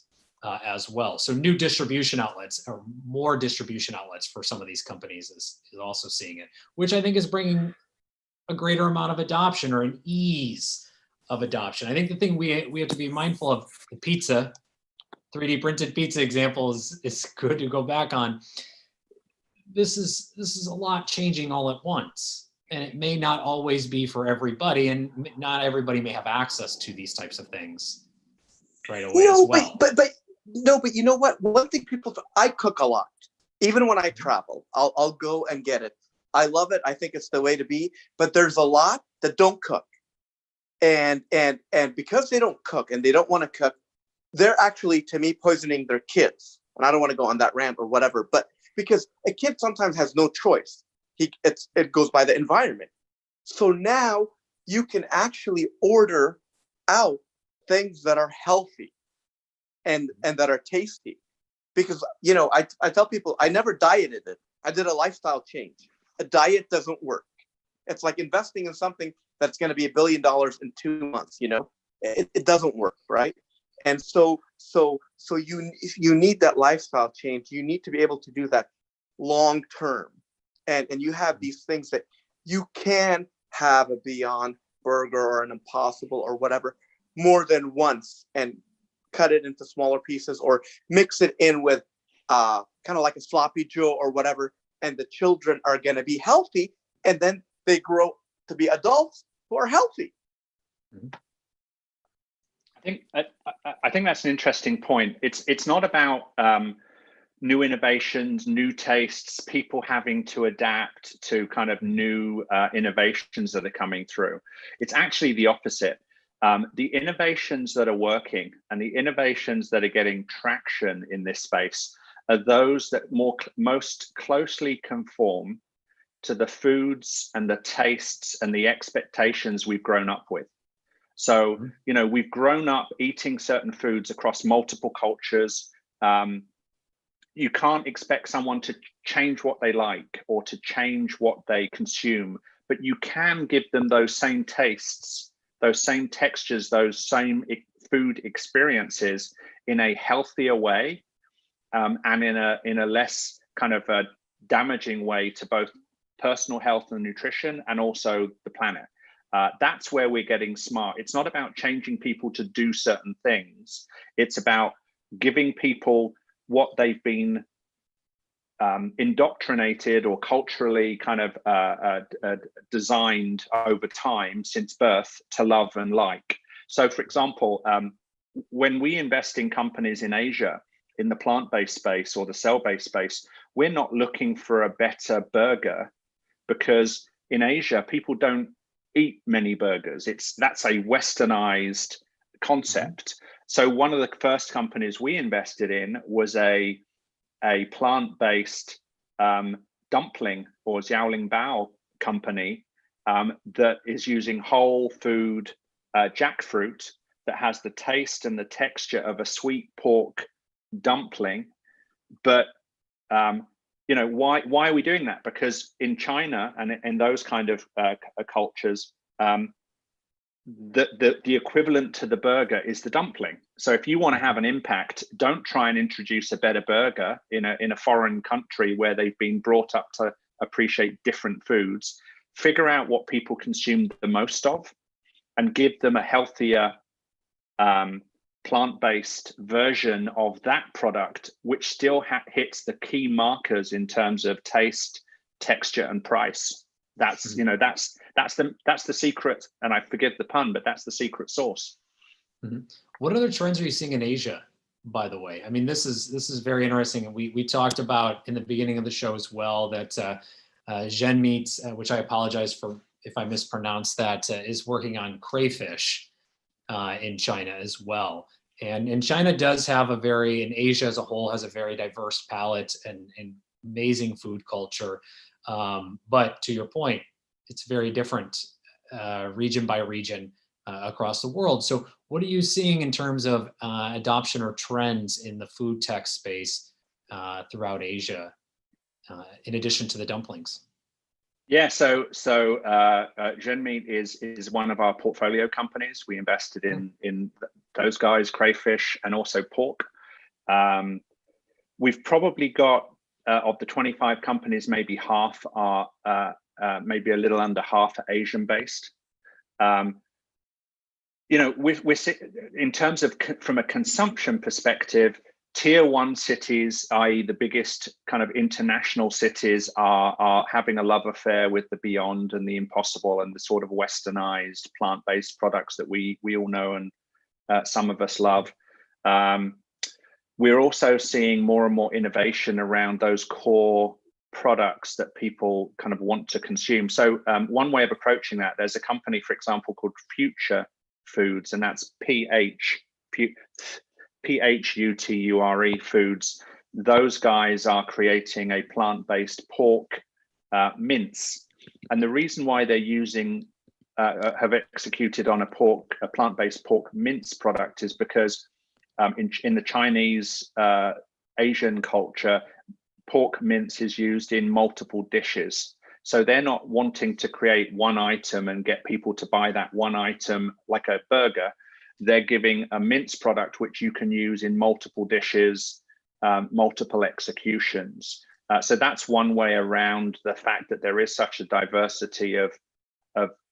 S1: as well. So new distribution outlets, or more distribution outlets for some of these companies is also seeing it, which I think is bringing a greater amount of adoption, or an ease of adoption. I think the thing we have to be mindful of, the pizza, 3D printed pizza example is good to go back on. This is a lot changing all at once, and it may not always be for everybody, and not everybody may have access to these types of things right away as well.
S4: But you know what? One thing I cook a lot. Even when I travel, I'll go and get it. I love it. I think it's the way to be. But there's a lot that don't cook, and because they don't cook and they don't want to cook, they're actually, to me, poisoning their kids. And I don't want to go on that rant or whatever, but because a kid sometimes has no choice, it goes by the environment. So now you can actually order out things that are healthy and that are tasty. Because, you know, I tell people I never dieted it. I did a lifestyle change. A diet doesn't work. It's like investing in something that's going to be $1 billion in 2 months. You know, it doesn't work, right? And so you need that lifestyle change. You need to be able to do that long term, and you have these things that you can have a Beyond Burger or an Impossible or whatever more than once, and cut it into smaller pieces, or mix it in with kind of like a sloppy Joe or whatever, and the children are going to be healthy, and then they grow to be adults who are healthy.
S3: I think that's an interesting point. It's not about new innovations, new tastes, people having to adapt to kind of new innovations that are coming through. It's actually the opposite. The innovations that are working and the innovations that are getting traction in this space are those that most closely conform to the foods and the tastes and the expectations we've grown up with. So, you know, we've grown up eating certain foods across multiple cultures. You can't expect someone to change what they like or to change what they consume, but you can give them those same tastes, those same textures, those same food experiences in a healthier way, and in a less kind of a damaging way to both personal health and nutrition, and also the planet. That's where we're getting smart. It's not about changing people to do certain things. It's about giving people what they've been indoctrinated or culturally kind of designed over time since birth to love and like. So, for example, when we invest in companies in Asia, in the plant-based space or the cell-based space, we're not looking for a better burger, because in Asia, people don't eat many burgers. That's a westernized concept. So one of the first companies we invested in was a plant-based dumpling or xiaoling bao company that is using whole food jackfruit that has the taste and the texture of a sweet pork dumpling. But you know, why are we doing that? Because in China and in those kind of cultures, the equivalent to the burger is the dumpling. So if you want to have an impact, don't try and introduce a better burger in a foreign country where they've been brought up to appreciate different foods. Figure out what people consume the most of and give them a healthier plant-based version of that product, which still hits the key markers in terms of taste, texture, and price. That's you know that's the secret, and I forgive the pun, but that's the secret sauce.
S1: What other trends are you seeing in Asia, by the way? I mean, this is very interesting, and we talked about in the beginning of the show as well that Zhen Meat, which I apologize for if I mispronounced that, is working on crayfish in China as well. And China does have and Asia as a whole has a very diverse palate and amazing food culture. But to your point, it's very different region by region. across the world. So what are you seeing in terms of adoption or trends in the food tech space throughout Asia, in addition to the dumplings?
S3: Yeah, so GenMeat is one of our portfolio companies. We invested in those guys, crayfish, and also pork. We've probably got of the 25 companies, maybe half are maybe a little under half are Asian based. We're in terms of from a consumption perspective, tier one cities, i.e. the biggest kind of international cities, are having a love affair with the Beyond and the Impossible and the sort of westernized plant-based products that we all know and some of us love. We're also seeing more and more innovation around those core products that people kind of want to consume. So one way of approaching that, there's a company, for example, called Future Foods, and that's PHUTURE Foods. Those guys are creating a plant-based pork mince, and the reason why they're using have executed on a plant-based pork mince product is because in the Chinese Asian culture, pork mince is used in multiple dishes. So they're not wanting to create one item and get people to buy that one item like a burger. They're giving a mince product which you can use in multiple dishes, multiple executions. So that's one way around the fact that there is such a diversity of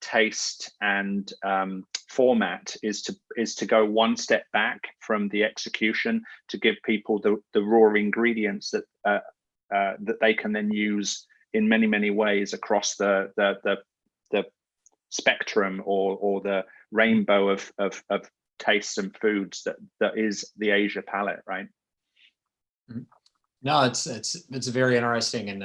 S3: taste and format, is to go one step back from the execution to give people the raw ingredients that that they can then use in many ways across the spectrum or the rainbow of tastes and foods that is the Asia palette, right?
S1: No, it's very interesting, and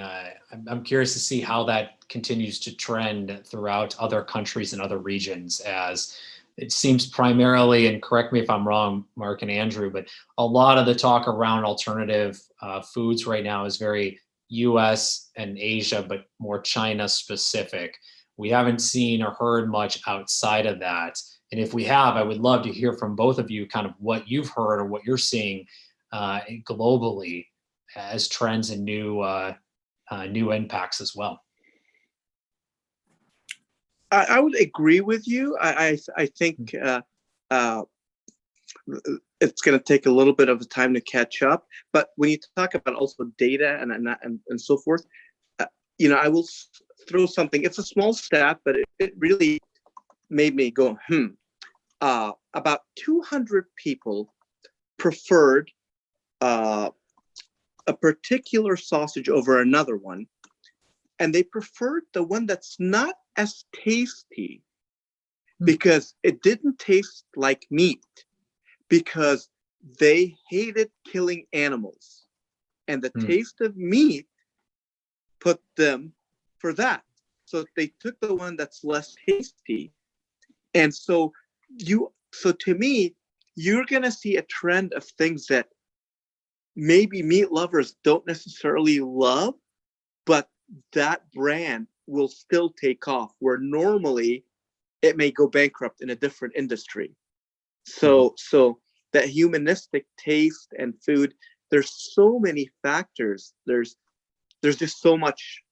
S1: I'm curious to see how that continues to trend throughout other countries and other regions, as it seems primarily, and correct me if I'm wrong, Mark and Andrew, but a lot of the talk around alternative foods right now is very US and Asia, but more China specific. We haven't seen or heard much outside of that. And if we have, I would love to hear from both of you kind of what you've heard or what you're seeing globally as trends and new impacts as well.
S4: I would agree with you. I think it's going to take a little bit of time to catch up. But when you talk about also data and so forth, I will throw something. It's a small stat, but it really made me go, about 200 people preferred a particular sausage over another one, and they preferred the one that's not as tasty because it didn't taste like meat, because they hated killing animals, and the taste of meat put them for that. So they took the one that's less tasty. And so to me, you're going to see a trend of things that maybe meat lovers don't necessarily love, but that brand will still take off, where normally it may go bankrupt in a different industry. So that humanistic taste and food, there's so many factors. There's just so much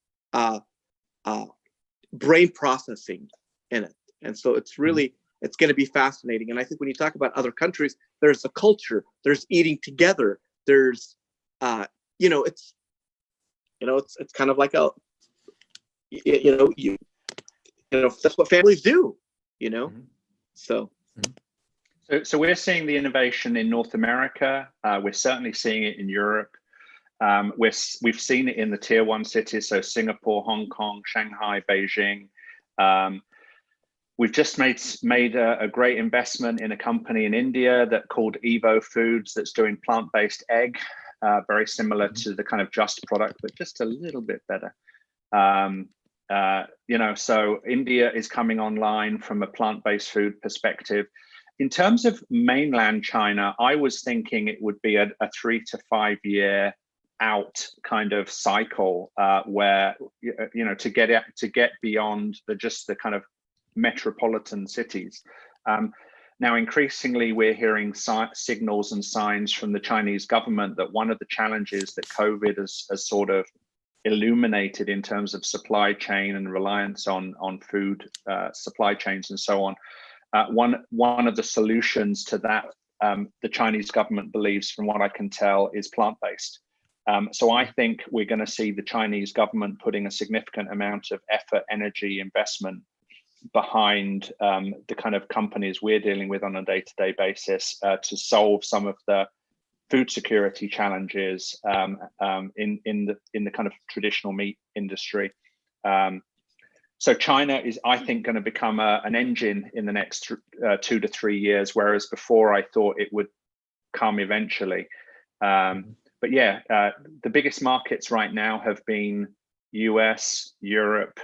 S4: brain processing in it. And so it's really, it's going to be fascinating. And I think when you talk about other countries, there's a culture, there's eating together, there's, it's kind of like that's what families do, So
S3: we're seeing the innovation in North America. We're certainly seeing it in Europe. We've seen it in the tier one cities, so Singapore, Hong Kong, Shanghai, Beijing. We've just made a great investment in a company in India called Evo Foods that's doing plant-based egg, very similar to the kind of Just product, but just a little bit better. So India is coming online from a plant-based food perspective. In terms of mainland China, I was thinking it would be a 3 to 5 year out kind of cycle where to get beyond just the kind of metropolitan cities. Now, increasingly, we're hearing signals and signs from the Chinese government that one of the challenges that COVID has sort of illuminated in terms of supply chain and reliance on food supply chains and so on. One of the solutions to that, the Chinese government believes, from what I can tell, is plant-based. So I think we're going to see the Chinese government putting a significant amount of effort, energy, investment behind the kind of companies we're dealing with on a day-to-day basis to solve some of the food security challenges in the kind of traditional meat industry. So China is, I think, going to become an engine in the next 2 to 3 years, whereas before I thought it would come eventually. But yeah, the biggest markets right now have been US, Europe,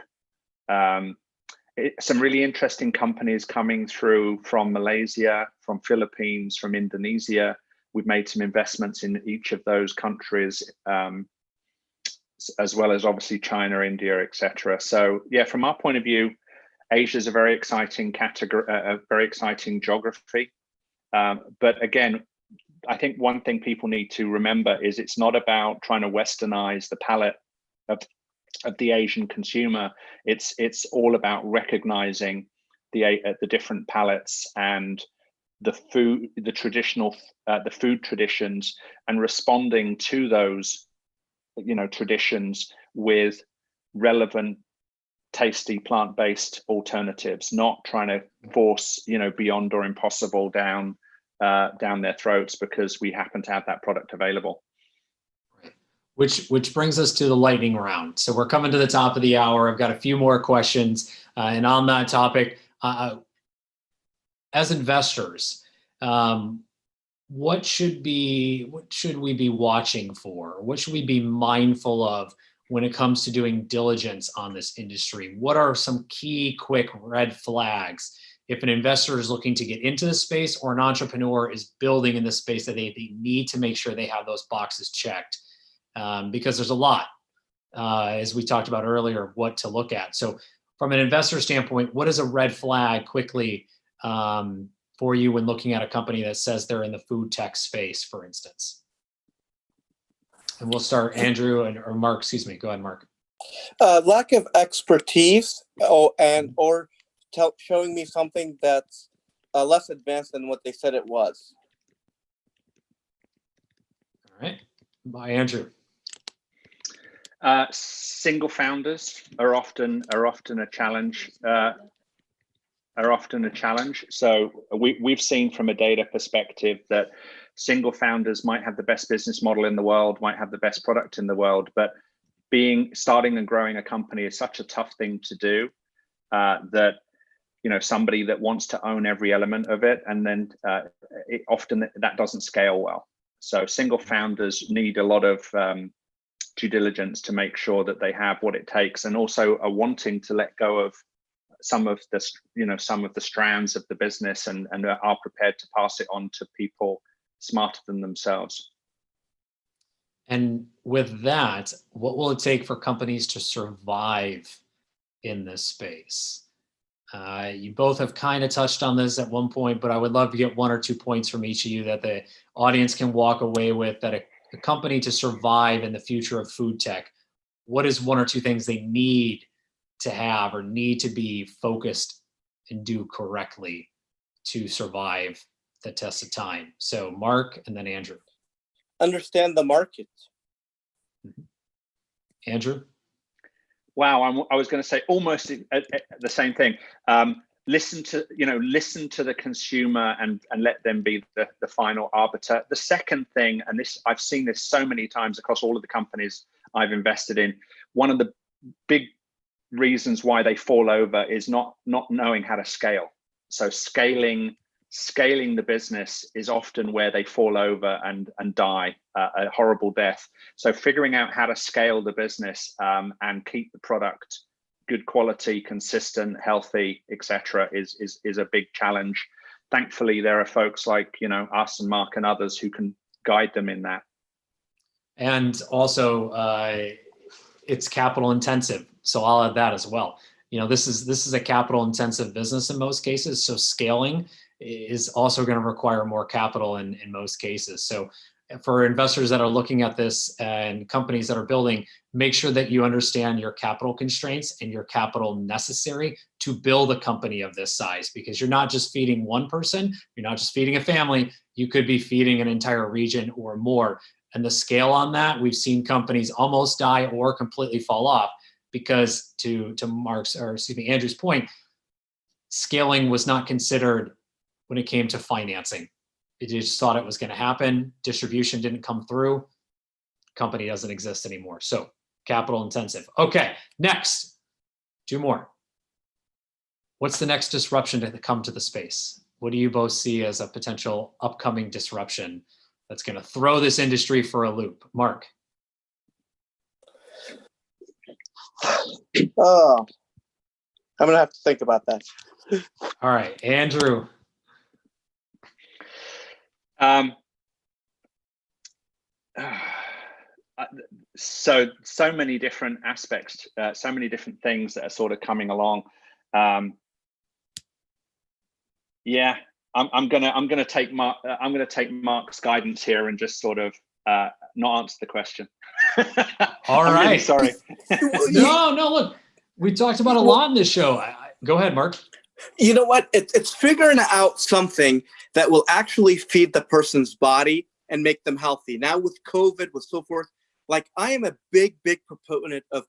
S3: some really interesting companies coming through from Malaysia, from Philippines, from Indonesia. We've made some investments in each of those countries, as well as obviously China, India, etc. So yeah, from our point of view, Asia is a very exciting category, a very exciting geography. But again, I think one thing people need to remember is it's not about trying to westernize the palate of the Asian consumer. It's all about recognizing the different palates and the food, the traditional, the food traditions, and responding to those, traditions with relevant, tasty plant-based alternatives. Not trying to force, beyond or impossible down their throats because we happen to have that product available.
S1: Which brings us to the lightning round. So we're coming to the top of the hour. I've got a few more questions, and on that topic, as investors, what should we be watching for? What should we be mindful of when it comes to doing diligence on this industry? What are some key quick red flags if an investor is looking to get into the space or an entrepreneur is building in the space that they need to make sure they have those boxes checked? Because there's a lot, as we talked about earlier, what to look at. So from an investor standpoint, what is a red flag quickly for you when looking at a company that says they're in the food tech space, for instance? And we'll start Andrew or Mark, excuse me. Go ahead, Mark.
S4: Lack of expertise or showing me something that's less advanced than what they said it was.
S1: All right. Bye, Andrew.
S3: Single founders are often a challenge. So we've seen from a data perspective that single founders might have the best business model in the world, might have the best product in the world, but starting and growing a company is such a tough thing to do that somebody that wants to own every element of it, and then often that doesn't scale well. So single founders need a lot of due diligence to make sure that they have what it takes, and also are wanting to let go of some of the strands of the business and are prepared to pass it on to people smarter than themselves.
S1: And with that, what will it take for companies to survive in this space? You both have kind of touched on this at one point, but I would love to get 1 or 2 points from each of you that the audience can walk away with, that a company to survive in the future of food tech, what is 1 or 2 things they need to have or need to be focused and do correctly to survive the test of time? So Mark and then Andrew.
S4: Understand the market.
S1: Andrew?
S3: Wow, I was going to say almost the same thing. Listen to the consumer and let them be the final arbiter. The second thing, and this I've seen this so many times across all of the companies I've invested in, one of the big reasons why they fall over is not knowing how to scale. So scaling the business is often where they fall over and die a horrible death. So figuring out how to scale the business and keep the product good quality, consistent, healthy, etc., is a big challenge. Thankfully, there are folks like us and Mark and others who can guide them in that. And
S1: also, it's capital intensive, so I'll add that as well. this is a capital intensive business in most cases. So scaling is also going to require more capital in most cases. So for investors that are looking at this and companies that are building, make sure that you understand your capital constraints and your capital necessary to build a company of this size, because you're not just feeding one person, you're not just feeding a family, you could be feeding an entire region or more. And the scale on that, we've seen companies almost die or completely fall off because to Andrew's point, scaling was not considered when it came to financing. They just thought it was going to happen. Distribution didn't come through. Company doesn't exist anymore. So capital intensive. Okay, next, 2 more. What's the next disruption to come to the space? What do you both see as a potential upcoming disruption that's going to throw this industry for a loop? Mark.
S4: Oh, I'm gonna have to think about that.
S1: All right, Andrew.
S3: So many different aspects, so many different things that are sort of coming along. Yeah, I'm gonna take Mark's guidance here and just sort of not answer the question.
S1: All right.
S3: Really sorry.
S1: No, look, we talked about a lot in this show. Go ahead, Mark.
S4: You know what? It's figuring out something that will actually feed the person's body and make them healthy. Now with COVID, with so forth, like I am a big proponent of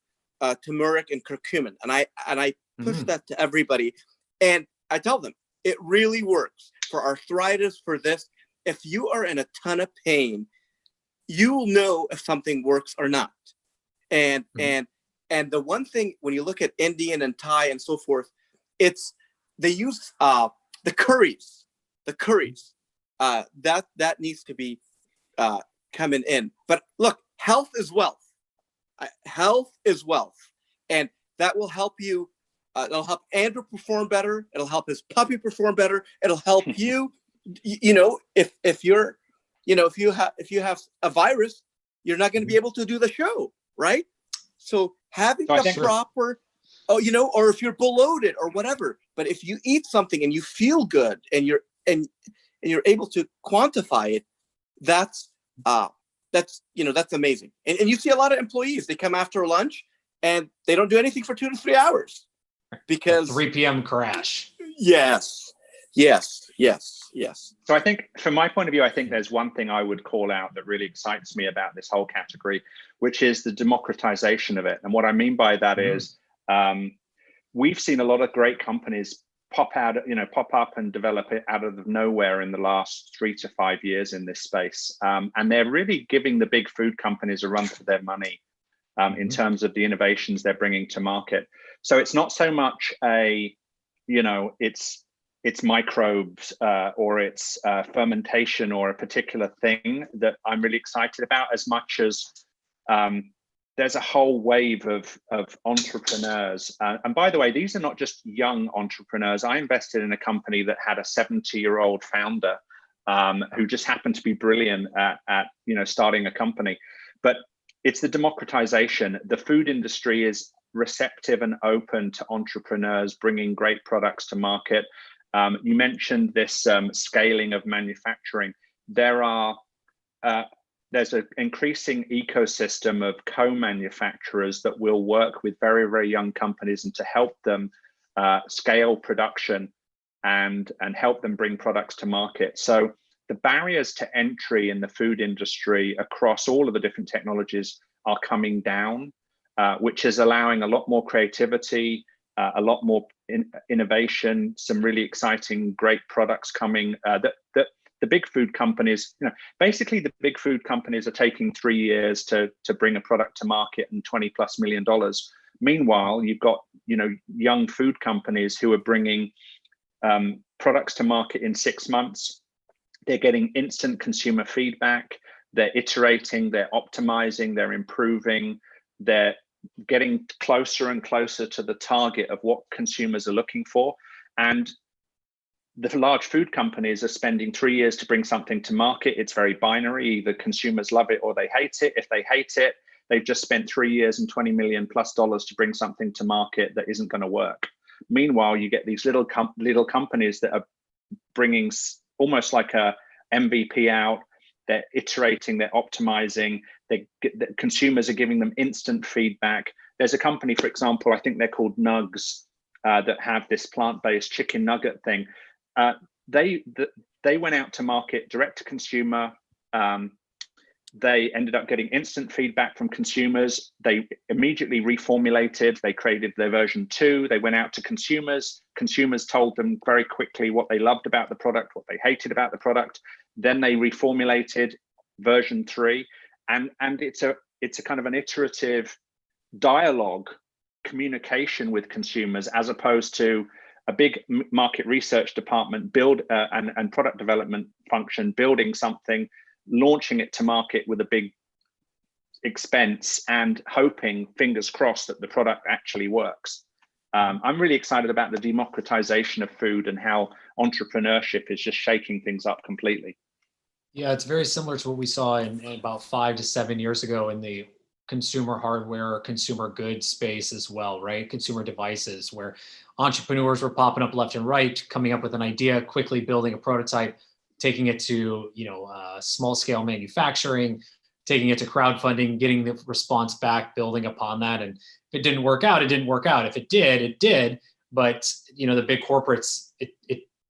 S4: turmeric and curcumin, and I push that to everybody, and I tell them it really works for arthritis, for this. If you are in a ton of pain, you will know if something works or not. And the one thing when you look at Indian and Thai and so forth, they use the curries. That needs to be coming in. But look, health is wealth. Health is wealth, and that will help you. It'll help Andrew perform better. It'll help his puppy perform better. It'll help you. If you have a virus, you're not going to be able to do the show, right? So having the proper, or if you're bloated or whatever. But if you eat something and you feel good and you're able to quantify it, that's amazing. And you see a lot of employees, they come after lunch and they don't do anything for 2 to 3 hours because
S1: 3 p.m. crash.
S4: Yes.
S3: So I think from my point of view, I think there's one thing I would call out that really excites me about this whole category, which is the democratization of it. And what I mean by that is we've seen a lot of great companies pop up and develop it out of nowhere in the last 3 to 5 years in this space. And they're really giving the big food companies a run for their money in terms of the innovations they're bringing to market. So it's not so much it's microbes or it's fermentation or a particular thing that I'm really excited about, as much as there's a whole wave of entrepreneurs. And by the way, these are not just young entrepreneurs. I invested in a company that had a 70-year-old founder who just happened to be brilliant at starting a company. But it's the democratization. The food industry is receptive and open to entrepreneurs bringing great products to market. You mentioned this scaling of manufacturing. There's an increasing ecosystem of co-manufacturers that will work with very, very young companies and to help them scale production and help them bring products to market. So the barriers to entry in the food industry across all of the different technologies are coming down, which is allowing a lot more creativity, a lot more innovation, some really exciting, great products coming that the big food companies, basically the big food companies are taking 3 years to bring a product to market and $20+ million. Meanwhile, you've got, young food companies who are bringing products to market in 6 months. They're getting instant consumer feedback. They're iterating, they're optimizing, they're improving, they're getting closer and closer to the target of what consumers are looking for. And the large food companies are spending 3 years to bring something to market. It's very binary. Either consumers love it or they hate it. If they hate it, they've just spent 3 years and $20 million plus to bring something to market that isn't going to work. Meanwhile, you get these little companies that are bringing almost like a MVP out. They're iterating, they're optimizing, the consumers are giving them instant feedback. There's a company, for example, I think they're called Nugs, that have this plant-based chicken nugget thing. They went out to market direct to consumer. They ended up getting instant feedback from consumers. They immediately reformulated. They created their version 2. They went out to consumers. Consumers told them very quickly what they loved about the product, what they hated about the product. Then they reformulated version 3, and it's a kind of an iterative dialogue, communication with consumers, as opposed to a big market research department and product development function building something, launching it to market with a big expense and hoping, fingers crossed, that the product actually works. I'm really excited about the democratization of food and how entrepreneurship is just shaking things up completely.
S1: Yeah, it's very similar to what we saw in about 5 to 7 years ago in the consumer hardware, consumer goods space as well, right? Consumer devices, where entrepreneurs were popping up left and right, coming up with an idea, quickly building a prototype, taking it to small scale manufacturing, taking it to crowdfunding, getting the response back, building upon that. And if it didn't work out, it didn't work out. If it did, it did. But the big corporates, it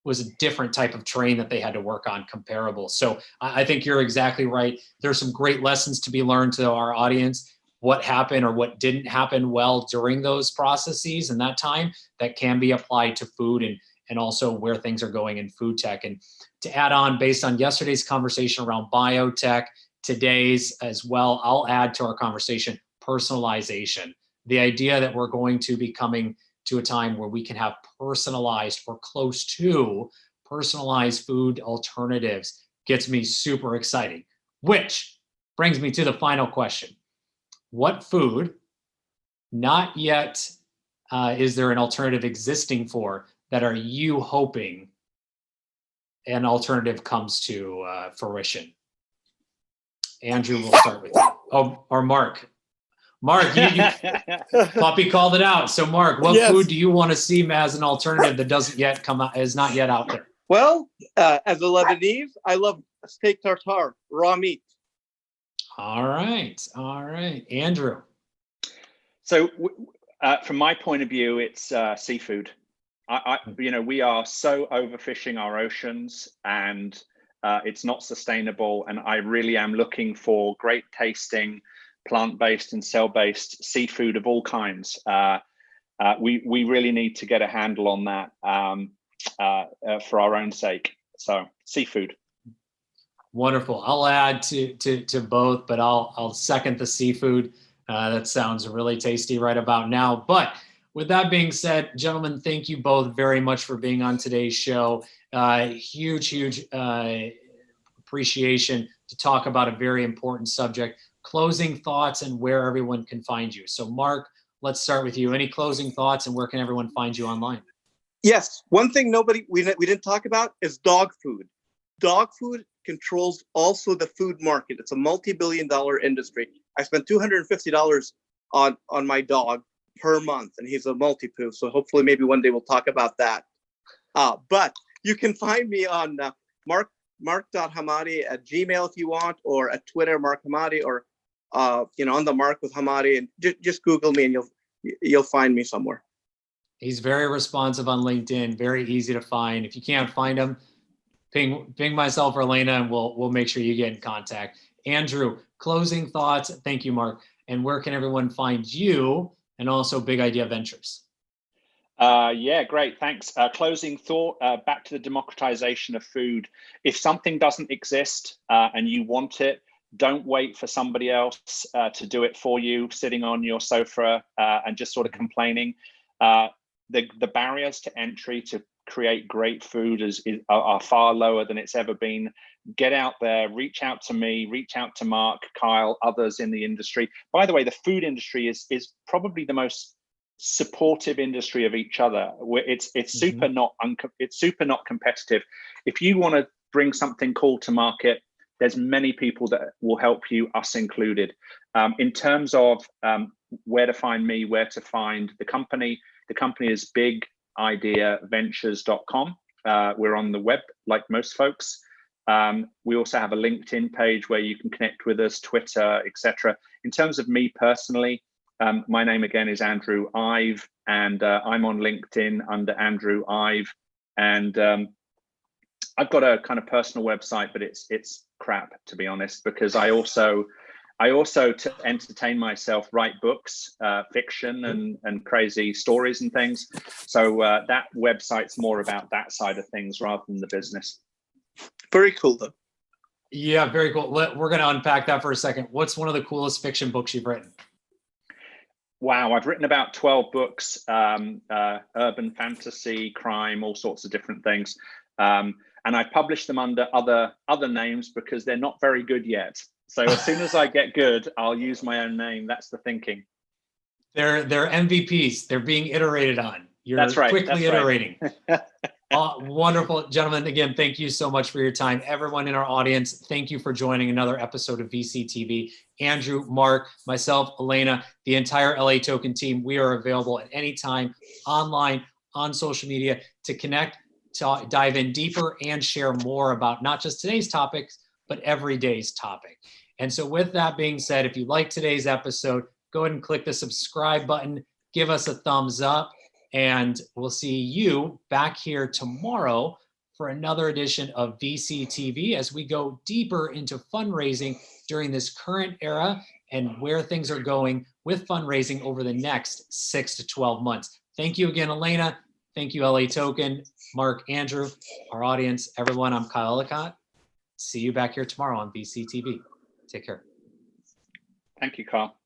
S1: was a different type of train that they had to work on, comparable. So I think you're exactly right. There's some great lessons to be learned to our audience, what happened or what didn't happen well during those processes and that time that can be applied to food and also where things are going in food tech. And to add on, based on yesterday's conversation around biotech, today's as well, I'll add to our conversation personalization. The idea that we're going to be coming to a time where we can have personalized or close to personalized food alternatives gets me super excited, which brings me to the final question. What food, not yet is there an alternative existing for, that are you hoping an alternative comes to fruition? Andrew, we'll start with you. Oh, or Mark. Mark, you Puppy called it out. So Mark, what food do you want to see as an alternative that doesn't yet come out, is not yet out there?
S4: Well, as a Lebanese, I love steak tartare, raw meat.
S1: All right. Andrew.
S3: So from my point of view, it's seafood. We are so overfishing our oceans, and it's not sustainable. And I really am looking for great tasting, plant-based and cell-based seafood of all kinds. We really need to get a handle on that for our own sake. So seafood.
S1: Wonderful. I'll add to both, but I'll second the seafood. That sounds really tasty right about now. But with that being said, gentlemen, thank you both very much for being on today's show. Huge appreciation to talk about a very important subject. Closing thoughts and where everyone can find you. So Mark, let's start with you. Any closing thoughts and where can everyone find you online?
S4: Yes, one thing we didn't talk about is dog food. Dog food controls also the food market. It's a multi-billion-dollar industry. I spent $250 on my dog per month, and he's a multi-poo. So hopefully maybe one day we'll talk about that. But you can find me on mark.hamadi@gmail if you want, or at Twitter, Mark Hamadi, or on the Mark with Hamadi, and just Google me and you'll find me somewhere.
S1: He's very responsive on LinkedIn, very easy to find. If you can't find him, ping myself or Elena, and we'll make sure you get in contact. Andrew, closing thoughts. Thank you, Mark. And where can everyone find you, and also Big Idea Ventures?
S3: Yeah, great. Thanks. Closing thought, back to the democratization of food. If something doesn't exist and you want it, don't wait for somebody else to do it for you, sitting on your sofa and just sort of complaining. The barriers to entry to create great food are far lower than it's ever been. Get out there, reach out to me, reach out to Mark, Kyle, others in the industry. By the way, the food industry is probably the most supportive industry of each other. It's super not competitive. If you want to bring something cool to market, there's many people that will help you, us included. In terms of where to find me, where to find the company is bigideaventures.com. We're on the web like most folks. We also have a LinkedIn page where you can connect with us, Twitter, etc. In terms of me personally, my name again is Andrew Ive, and I'm on LinkedIn under Andrew Ive. And I've got a kind of personal website, but it's crap, to be honest, because I also to entertain myself write books, fiction and crazy stories and things. So that website's more about that side of things rather than the business.
S2: Very cool, though.
S1: Yeah, very cool. We're going to unpack that for a second. What's one of the coolest fiction books you've written?
S3: Wow, I've written about 12 books, urban fantasy, crime, all sorts of different things. And I've published them under other names because they're not very good yet. So as soon as I get good, I'll use my own name. That's the thinking.
S1: They're MVPs. They're being iterated on. You're
S3: that's right,
S1: quickly
S3: that's
S1: iterating.
S3: Right.
S1: Wonderful, gentlemen. Again, thank you so much for your time. Everyone in our audience, thank you for joining another episode of VCTV. Andrew, Mark, myself, Elena, the entire LA Token team, we are available at any time, online, on social media, to connect, to dive in deeper and share more about not just today's topics, but every day's topic. And so with that being said, if you like today's episode, go ahead and click the subscribe button, give us a thumbs up, and we'll see you back here tomorrow for another edition of VCTV as we go deeper into fundraising during this current era and where things are going with fundraising over the next 6 to 12 months. Thank you again, Elena. Thank you, LA Token, Mark, Andrew, our audience, everyone. I'm Kyle Ellicott. See you back here tomorrow on VCTV. Take care.
S3: Thank you, Carl.